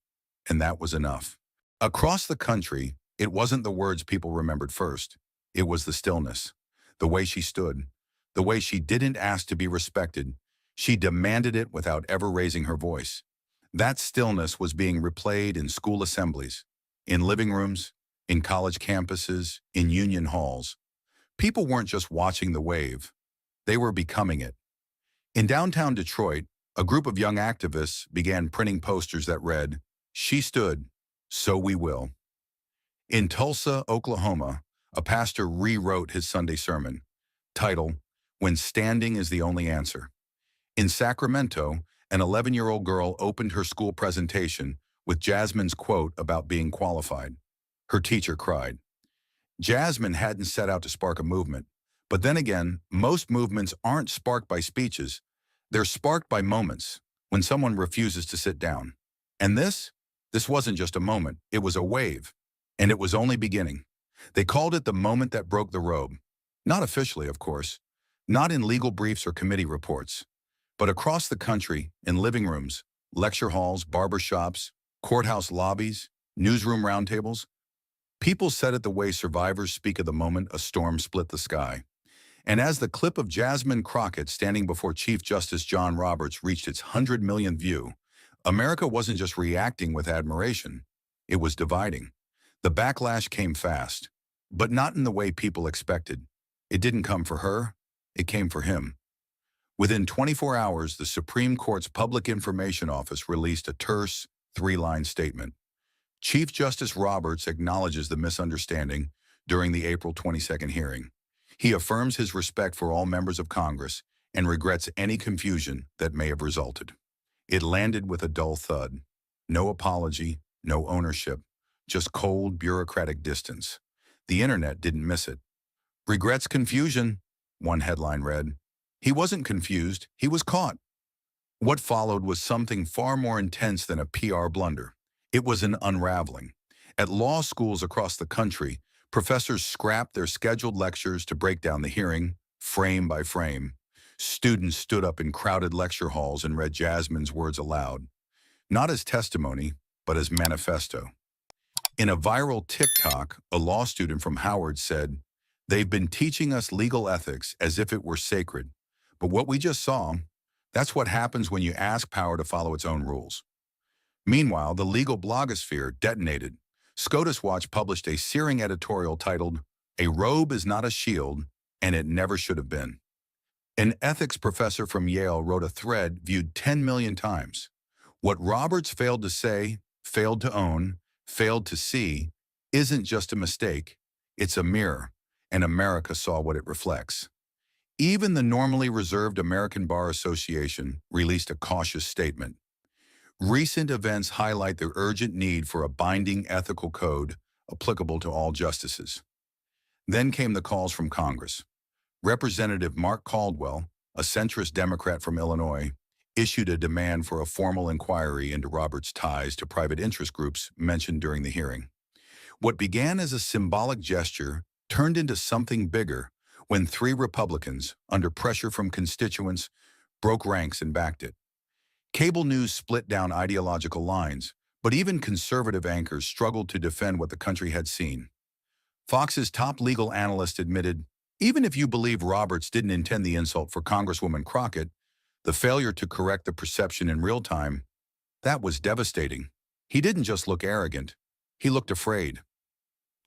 and that was enough. Across the country, it wasn't the words people remembered first. It was the stillness, the way she stood, the way she didn't ask to be respected. She demanded it without ever raising her voice. That stillness was being replayed in school assemblies, in living rooms, in college campuses, in union halls. People weren't just watching the wave. They were becoming it. In downtown Detroit, a group of young activists began printing posters that read, "She stood, so we will." In Tulsa, Oklahoma, a pastor rewrote his Sunday sermon, title, "When Standing is the Only Answer." In Sacramento, an 11-year-old girl opened her school presentation with Jasmine's quote about being qualified. Her teacher cried. Jasmine hadn't set out to spark a movement. But then again, most movements aren't sparked by speeches. They're sparked by moments, when someone refuses to sit down. And this wasn't just a moment, it was a wave. And it was only beginning. They called it the moment that broke the robe. Not officially, of course. Not in legal briefs or committee reports. But across the country, in living rooms, lecture halls, barber shops, courthouse lobbies, Newsroom roundtables? People said it the way survivors speak of the moment a storm split the sky. And as the clip of Jasmine Crockett standing before Chief Justice John Roberts reached its 100 millionth view, America wasn't just reacting with admiration, it was dividing. The backlash came fast, but not in the way people expected. It didn't come for her, it came for him. Within 24 hours, the Supreme Court's Public Information Office released a terse, three-line statement. Chief Justice Roberts acknowledges the misunderstanding during the April 22nd hearing. He affirms his respect for all members of Congress and regrets any confusion that may have resulted. It landed with a dull thud. No apology, no ownership, just cold, bureaucratic distance. The internet didn't miss it. Regrets confusion, one headline read. He wasn't confused, he was caught. What followed was something far more intense than a PR blunder. It was an unraveling. At law schools across the country, professors scrapped their scheduled lectures to break down the hearing, frame by frame. Students stood up in crowded lecture halls and read Jasmine's words aloud, not as testimony, but as manifesto. In a viral TikTok, a law student from Howard said, "They've been teaching us legal ethics as if it were sacred. But what we just saw, that's what happens when you ask power to follow its own rules." Meanwhile, the legal blogosphere detonated. SCOTUS Watch published a searing editorial titled, "A Robe is Not a Shield, and It Never Should Have Been." An ethics professor from Yale wrote a thread viewed 10 million times. What Roberts failed to say, failed to own, failed to see, isn't just a mistake, it's a mirror, and America saw what it reflects. Even the normally reserved American Bar Association released a cautious statement. Recent events highlight the urgent need for a binding ethical code applicable to all justices. Then came the calls from Congress. Representative Mark Caldwell, a centrist Democrat from Illinois, issued a demand for a formal inquiry into Roberts' ties to private interest groups mentioned during the hearing. What began as a symbolic gesture turned into something bigger when 3 Republicans, under pressure from constituents, broke ranks and backed it. Cable news split down ideological lines, but even conservative anchors struggled to defend what the country had seen. Fox's top legal analyst admitted, even if you believe Roberts didn't intend the insult for Congresswoman Crockett, the failure to correct the perception in real time, that was devastating. He didn't just look arrogant, he looked afraid.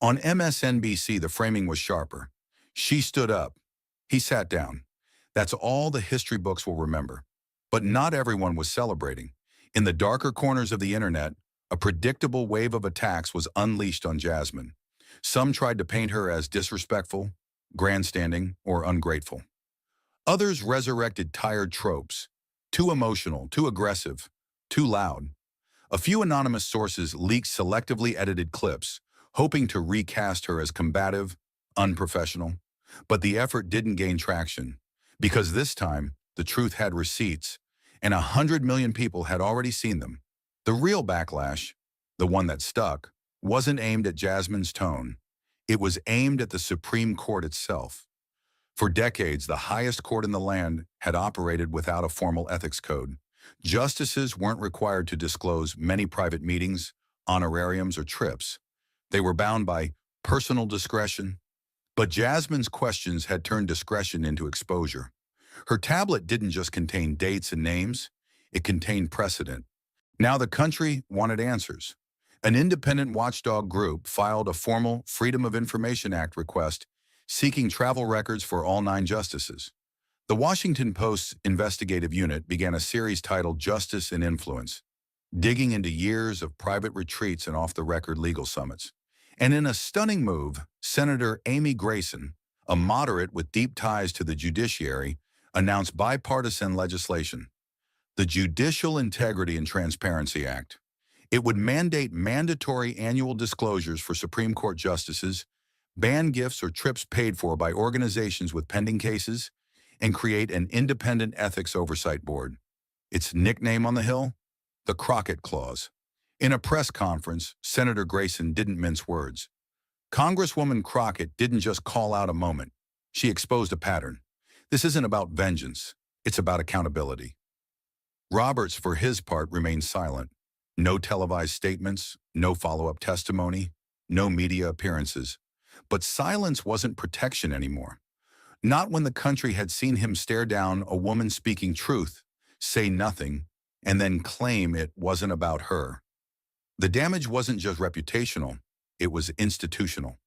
On MSNBC, the framing was sharper. She stood up. He sat down. That's all the history books will remember. But not everyone was celebrating. In the darker corners of the internet, a predictable wave of attacks was unleashed on Jasmine. Some tried to paint her as disrespectful, grandstanding, or ungrateful. Others resurrected tired tropes, too emotional, too aggressive, too loud. A few anonymous sources leaked selectively edited clips, hoping to recast her as combative, unprofessional. But the effort didn't gain traction, because this time, the truth had receipts, and 100 million people had already seen them. The real backlash, the one that stuck, wasn't aimed at Jasmine's tone. It was aimed at the Supreme Court itself. For decades, the highest court in the land had operated without a formal ethics code. Justices weren't required to disclose many private meetings, honorariums, or trips. They were bound by personal discretion. But Jasmine's questions had turned discretion into exposure. Her tablet didn't just contain dates and names, it contained precedent. Now the country wanted answers. An independent watchdog group filed a formal Freedom of Information Act request seeking travel records for all 9 justices. The Washington Post's investigative unit began a series titled Justice and Influence, digging into years of private retreats and off-the-record legal summits. And in a stunning move, Senator Amy Grayson, a moderate with deep ties to the judiciary, announced bipartisan legislation, the Judicial Integrity and Transparency Act. It would mandate mandatory annual disclosures for Supreme Court justices, ban gifts or trips paid for by organizations with pending cases, and create an independent ethics oversight board. Its nickname on the Hill? The Crockett Clause. In a press conference, Senator Grayson didn't mince words. Congresswoman Crockett didn't just call out a moment. She exposed a pattern. This isn't about vengeance. It's about accountability. Roberts, for his part, remained silent. No televised statements, no follow-up testimony, no media appearances. But silence wasn't protection anymore. Not when the country had seen him stare down a woman speaking truth, say nothing, and then claim it wasn't about her. The damage wasn't just reputational, it was institutional.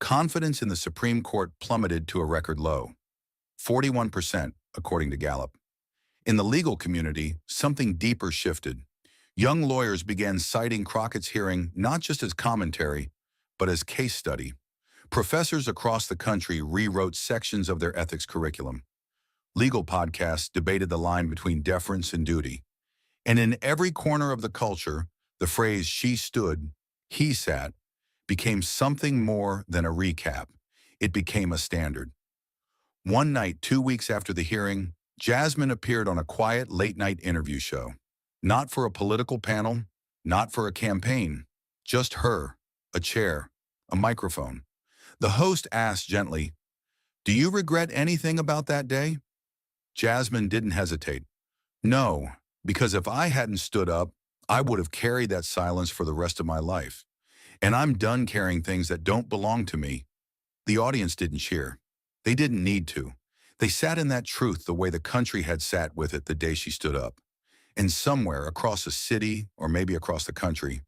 Confidence in the Supreme Court plummeted to a record low, 41%, according to Gallup. In the legal community, something deeper shifted. Young lawyers began citing Crockett's hearing not just as commentary, but as case study. Professors across the country rewrote sections of their ethics curriculum. Legal podcasts debated the line between deference and duty. And in every corner of the culture, the phrase "she stood, he sat" became something more than a recap. It became a standard. One night, 2 weeks after the hearing, Jasmine appeared on a quiet late-night interview show. Not for a political panel, not for a campaign, just her, a chair, a microphone. The host asked gently, "Do you regret anything about that day?" Jasmine didn't hesitate. "No, because if I hadn't stood up, I would have carried that silence for the rest of my life. And I'm done carrying things that don't belong to me." The audience didn't cheer. They didn't need to. They sat in that truth the way the country had sat with it the day she stood up. And somewhere across a city, or maybe across the country,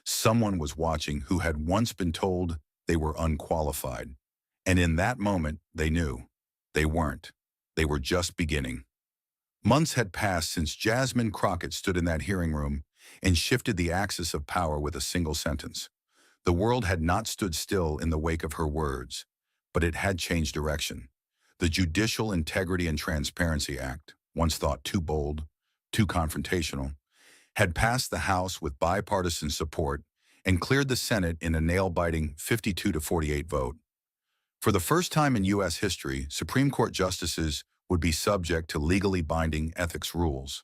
someone was watching who had once been told they were unqualified. And in that moment, they knew. They weren't. They were just beginning. Months had passed since Jasmine Crockett stood in that hearing room and shifted the axis of power with a single sentence. The world had not stood still in the wake of her words, but it had changed direction. The Judicial Integrity and Transparency Act, once thought too bold, too confrontational, had passed the House with bipartisan support and cleared the Senate in a nail-biting 52-48 vote. For the first time in U.S. history, Supreme Court justices would be subject to legally binding ethics rules.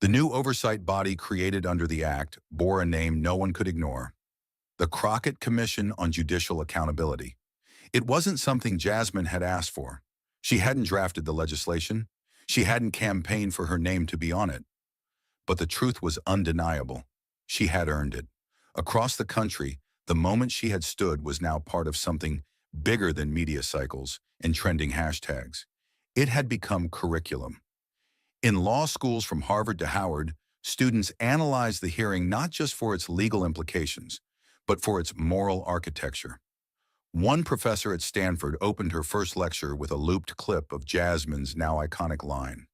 The new oversight body created under the Act bore a name no one could ignore: the Crockett Commission on Judicial Accountability. It wasn't something Jasmine had asked for. She hadn't drafted the legislation. She hadn't campaigned for her name to be on it. But the truth was undeniable. She had earned it. Across the country, the moment she had stood was now part of something bigger than media cycles and trending hashtags. It had become curriculum. In law schools from Harvard to Howard, students analyzed the hearing not just for its legal implications, but for its moral architecture. One professor at Stanford opened her first lecture with a looped clip of Jasmine's now iconic line: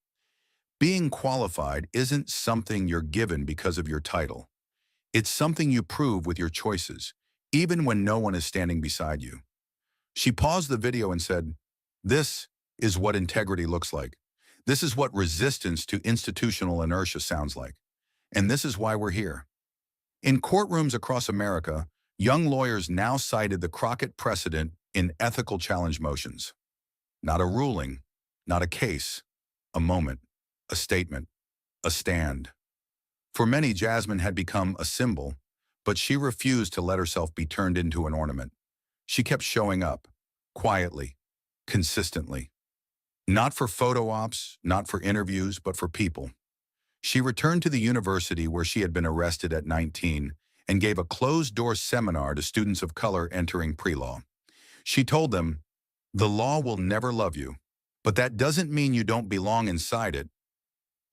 "Being qualified isn't something you're given because of your title. It's something you prove with your choices, even when no one is standing beside you." She paused the video and said, "This is what integrity looks like. This is what resistance to institutional inertia sounds like. And this is why we're here." In courtrooms across America, young lawyers now cited the Crockett precedent in ethical challenge motions. Not a ruling, not a case, a moment, a statement, a stand. For many, Jasmine had become a symbol, but she refused to let herself be turned into an ornament. She kept showing up, quietly, consistently. Not for photo ops, not for interviews, but for people. She returned to the university where she had been arrested at 19 and gave a closed-door seminar to students of color entering pre-law. She told them, "The law will never love you, but that doesn't mean you don't belong inside it."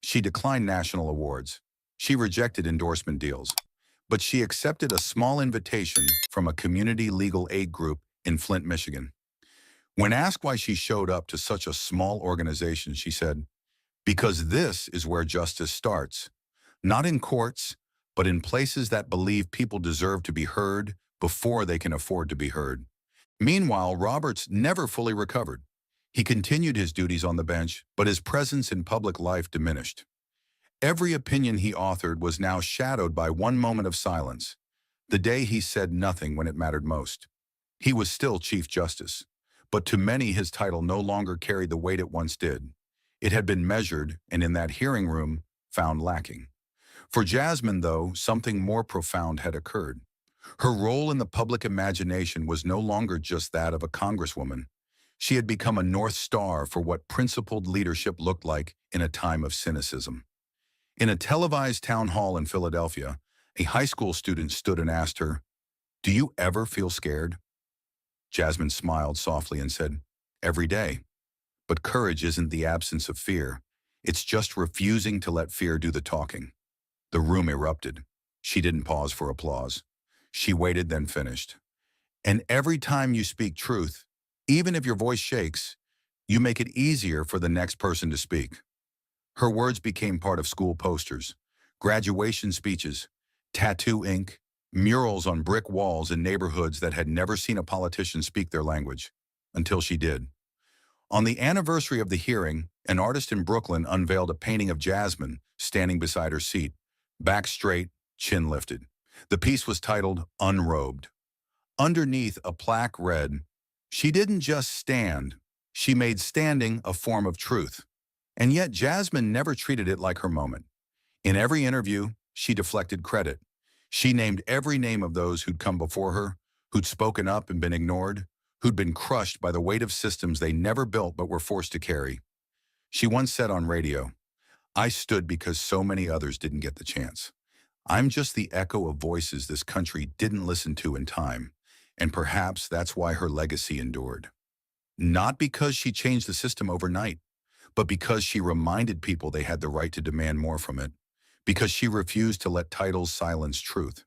She declined national awards. She rejected endorsement deals. But she accepted a small invitation from a community legal aid group in Flint, Michigan. When asked why she showed up to such a small organization, she said, "Because this is where justice starts. Not in courts, but in places that believe people deserve to be heard before they can afford to be heard." Meanwhile, Roberts never fully recovered. He continued his duties on the bench, but his presence in public life diminished. Every opinion he authored was now shadowed by one moment of silence, the day he said nothing when it mattered most. He was still Chief Justice, but to many his title no longer carried the weight it once did. It had been measured, and in that hearing room, found lacking. For Jasmine, though, something more profound had occurred. Her role in the public imagination was no longer just that of a congresswoman. She had become a North Star for what principled leadership looked like in a time of cynicism. In a televised town hall in Philadelphia, A high school student stood and asked her, "Do you ever feel scared?" Jasmine smiled softly and said, "Every day." But courage isn't the absence of fear. It's just refusing to let fear do the talking. The room erupted. She didn't pause for applause. She waited, then finished. And every time you speak truth, even if your voice shakes, you make it easier for the next person to speak. Her words became part of school posters, graduation speeches, tattoo ink, murals on brick walls in neighborhoods that had never seen a politician speak their language, until she did. On the anniversary of the hearing, an artist in Brooklyn unveiled a painting of Jasmine standing beside her seat, back straight, chin lifted. The piece was titled Unrobed. Underneath, a plaque read, "She didn't just stand, she made standing a form of truth." And yet Jasmine never treated it like her moment. In every interview, she deflected credit. She named every name of those who'd come before her, who'd spoken up and been ignored, who'd been crushed by the weight of systems they never built but were forced to carry. She once said on radio, "I stood because so many others didn't get the chance. I'm just the echo of voices this country didn't listen to in time." And perhaps that's why her legacy endured. Not because she changed the system overnight, but because she reminded people they had the right to demand more from it. Because she refused to let titles silence truth.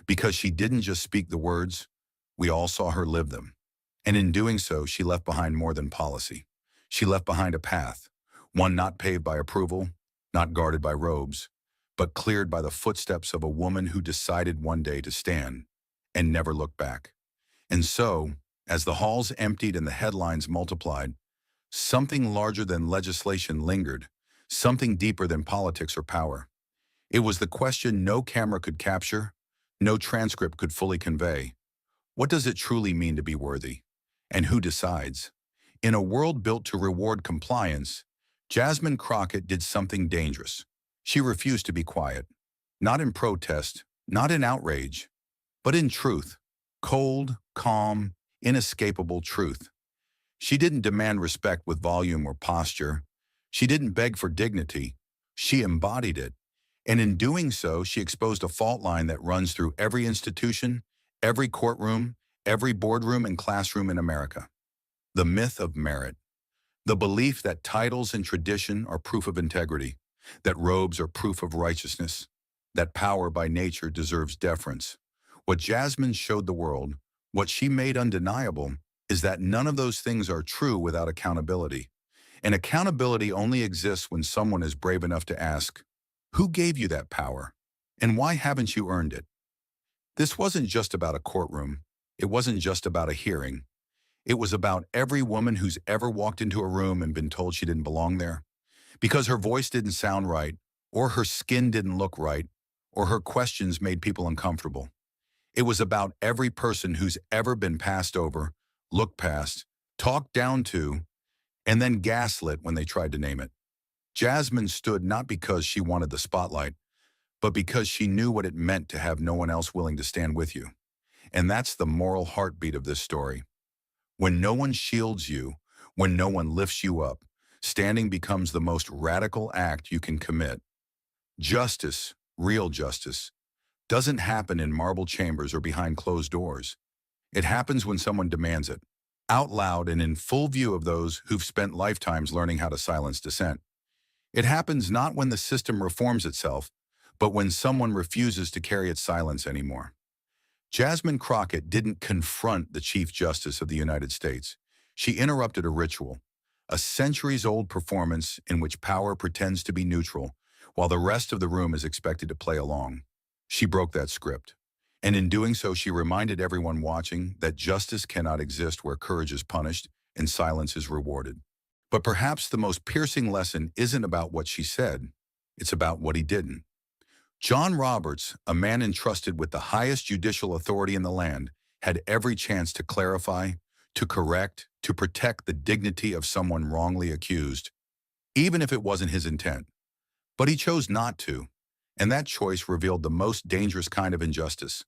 Because she didn't just speak the words, we all saw her live them. And in doing so, she left behind more than policy. She left behind a path, one not paved by approval, not guarded by robes, but cleared by the footsteps of a woman who decided one day to stand and never look back. And so, as the halls emptied and the headlines multiplied, something larger than legislation lingered, something deeper than politics or power. It was the question no camera could capture, no transcript could fully convey. What does it truly mean to be worthy? And who decides? In a world built to reward compliance, Jasmine Crockett did something dangerous. She refused to be quiet. Not in protest, not in outrage, but in truth. Cold, calm, inescapable truth. She didn't demand respect with volume or posture. She didn't beg for dignity. She embodied it. And in doing so, she exposed a fault line that runs through every institution, every courtroom, every boardroom and classroom in America. The myth of merit. The belief that titles and tradition are proof of integrity, that robes are proof of righteousness, that power by nature deserves deference. What Jasmine showed the world, what she made undeniable, is that none of those things are true without accountability. And accountability only exists when someone is brave enough to ask, who gave you that power? And why haven't you earned it? This wasn't just about a courtroom. It wasn't just about a hearing. It was about every woman who's ever walked into a room and been told she didn't belong there because her voice didn't sound right, or her skin didn't look right, or her questions made people uncomfortable. It was about every person who's ever been passed over, looked past, talked down to, and then gaslit when they tried to name it. Jasmine stood not because she wanted the spotlight, but because she knew what it meant to have no one else willing to stand with you. And that's the moral heartbeat of this story. When no one shields you, when no one lifts you up, standing becomes the most radical act you can commit. Justice, real justice, doesn't happen in marble chambers or behind closed doors. It happens when someone demands it, out loud and in full view of those who've spent lifetimes learning how to silence dissent. It happens not when the system reforms itself, but when someone refuses to carry its silence anymore. Jasmine Crockett didn't confront the Chief Justice of the United States. She interrupted a ritual, a centuries-old performance in which power pretends to be neutral, while the rest of the room is expected to play along. She broke that script. And in doing so, she reminded everyone watching that justice cannot exist where courage is punished and silence is rewarded. But perhaps the most piercing lesson isn't about what she said, it's about what he didn't. John Roberts, a man entrusted with the highest judicial authority in the land, had every chance to clarify, to correct, to protect the dignity of someone wrongly accused, even if it wasn't his intent. But he chose not to, and that choice revealed the most dangerous kind of injustice,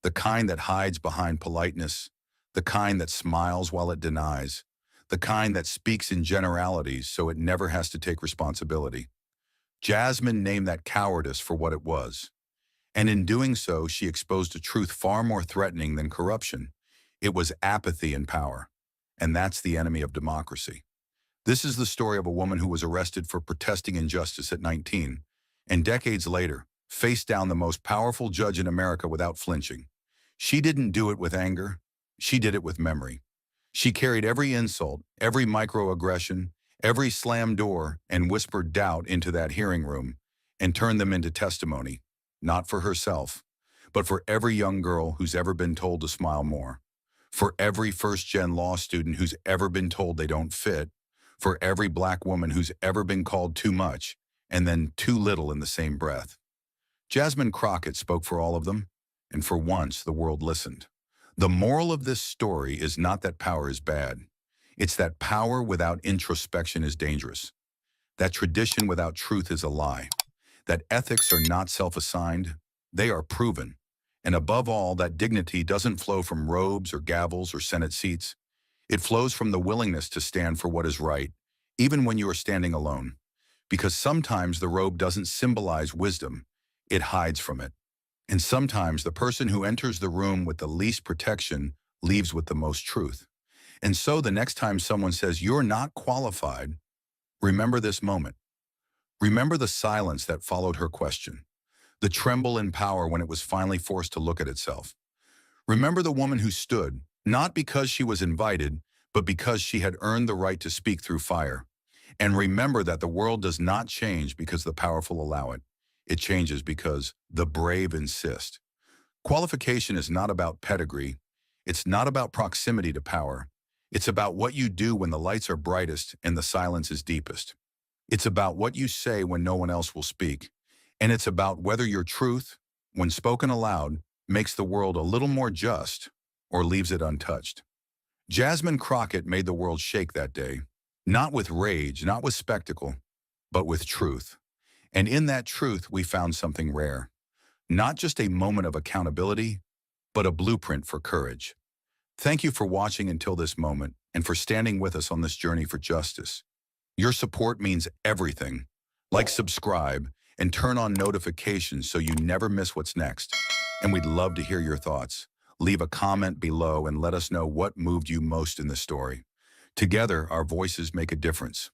the kind that hides behind politeness, the kind that smiles while it denies, the kind that speaks in generalities so it never has to take responsibility. Jasmine named that cowardice for what it was. And in doing so, she exposed a truth far more threatening than corruption. It was apathy in power. And that's the enemy of democracy. This is the story of a woman who was arrested for protesting injustice at 19, and decades later, faced down the most powerful judge in America without flinching. She didn't do it with anger. She did it with memory. She carried every insult, every microaggression, every slammed door, and whispered doubt into that hearing room and turned them into testimony, not for herself, but for every young girl who's ever been told to smile more, for every first-gen law student who's ever been told they don't fit, for every Black woman who's ever been called too much and then too little in the same breath. Jasmine Crockett spoke for all of them, and for once the world listened. The moral of this story is not that power is bad. It's that power without introspection is dangerous. That tradition without truth is a lie. That ethics are not self-assigned, they are proven. And above all, that dignity doesn't flow from robes or gavels or Senate seats. It flows from the willingness to stand for what is right, even when you are standing alone. Because sometimes the robe doesn't symbolize wisdom, it hides from it. And sometimes the person who enters the room with the least protection leaves with the most truth. And so the next time someone says, "You're not qualified," remember this moment. Remember the silence that followed her question, the tremble in power when it was finally forced to look at itself. Remember the woman who stood, not because she was invited, but because she had earned the right to speak through fire. And remember that the world does not change because the powerful allow it. It changes because the brave insist. Qualification is not about pedigree. It's not about proximity to power. It's about what you do when the lights are brightest and the silence is deepest. It's about what you say when no one else will speak. And it's about whether your truth, when spoken aloud, makes the world a little more just or leaves it untouched. Jasmine Crockett made the world shake that day, not with rage, not with spectacle, but with truth. And in that truth, we found something rare. Not just a moment of accountability, but a blueprint for courage. Thank you for watching until this moment and for standing with us on this journey for justice. Your support means everything. Like, subscribe, and turn on notifications so you never miss what's next. And we'd love to hear your thoughts. Leave a comment below and let us know what moved you most in the story. Together, our voices make a difference.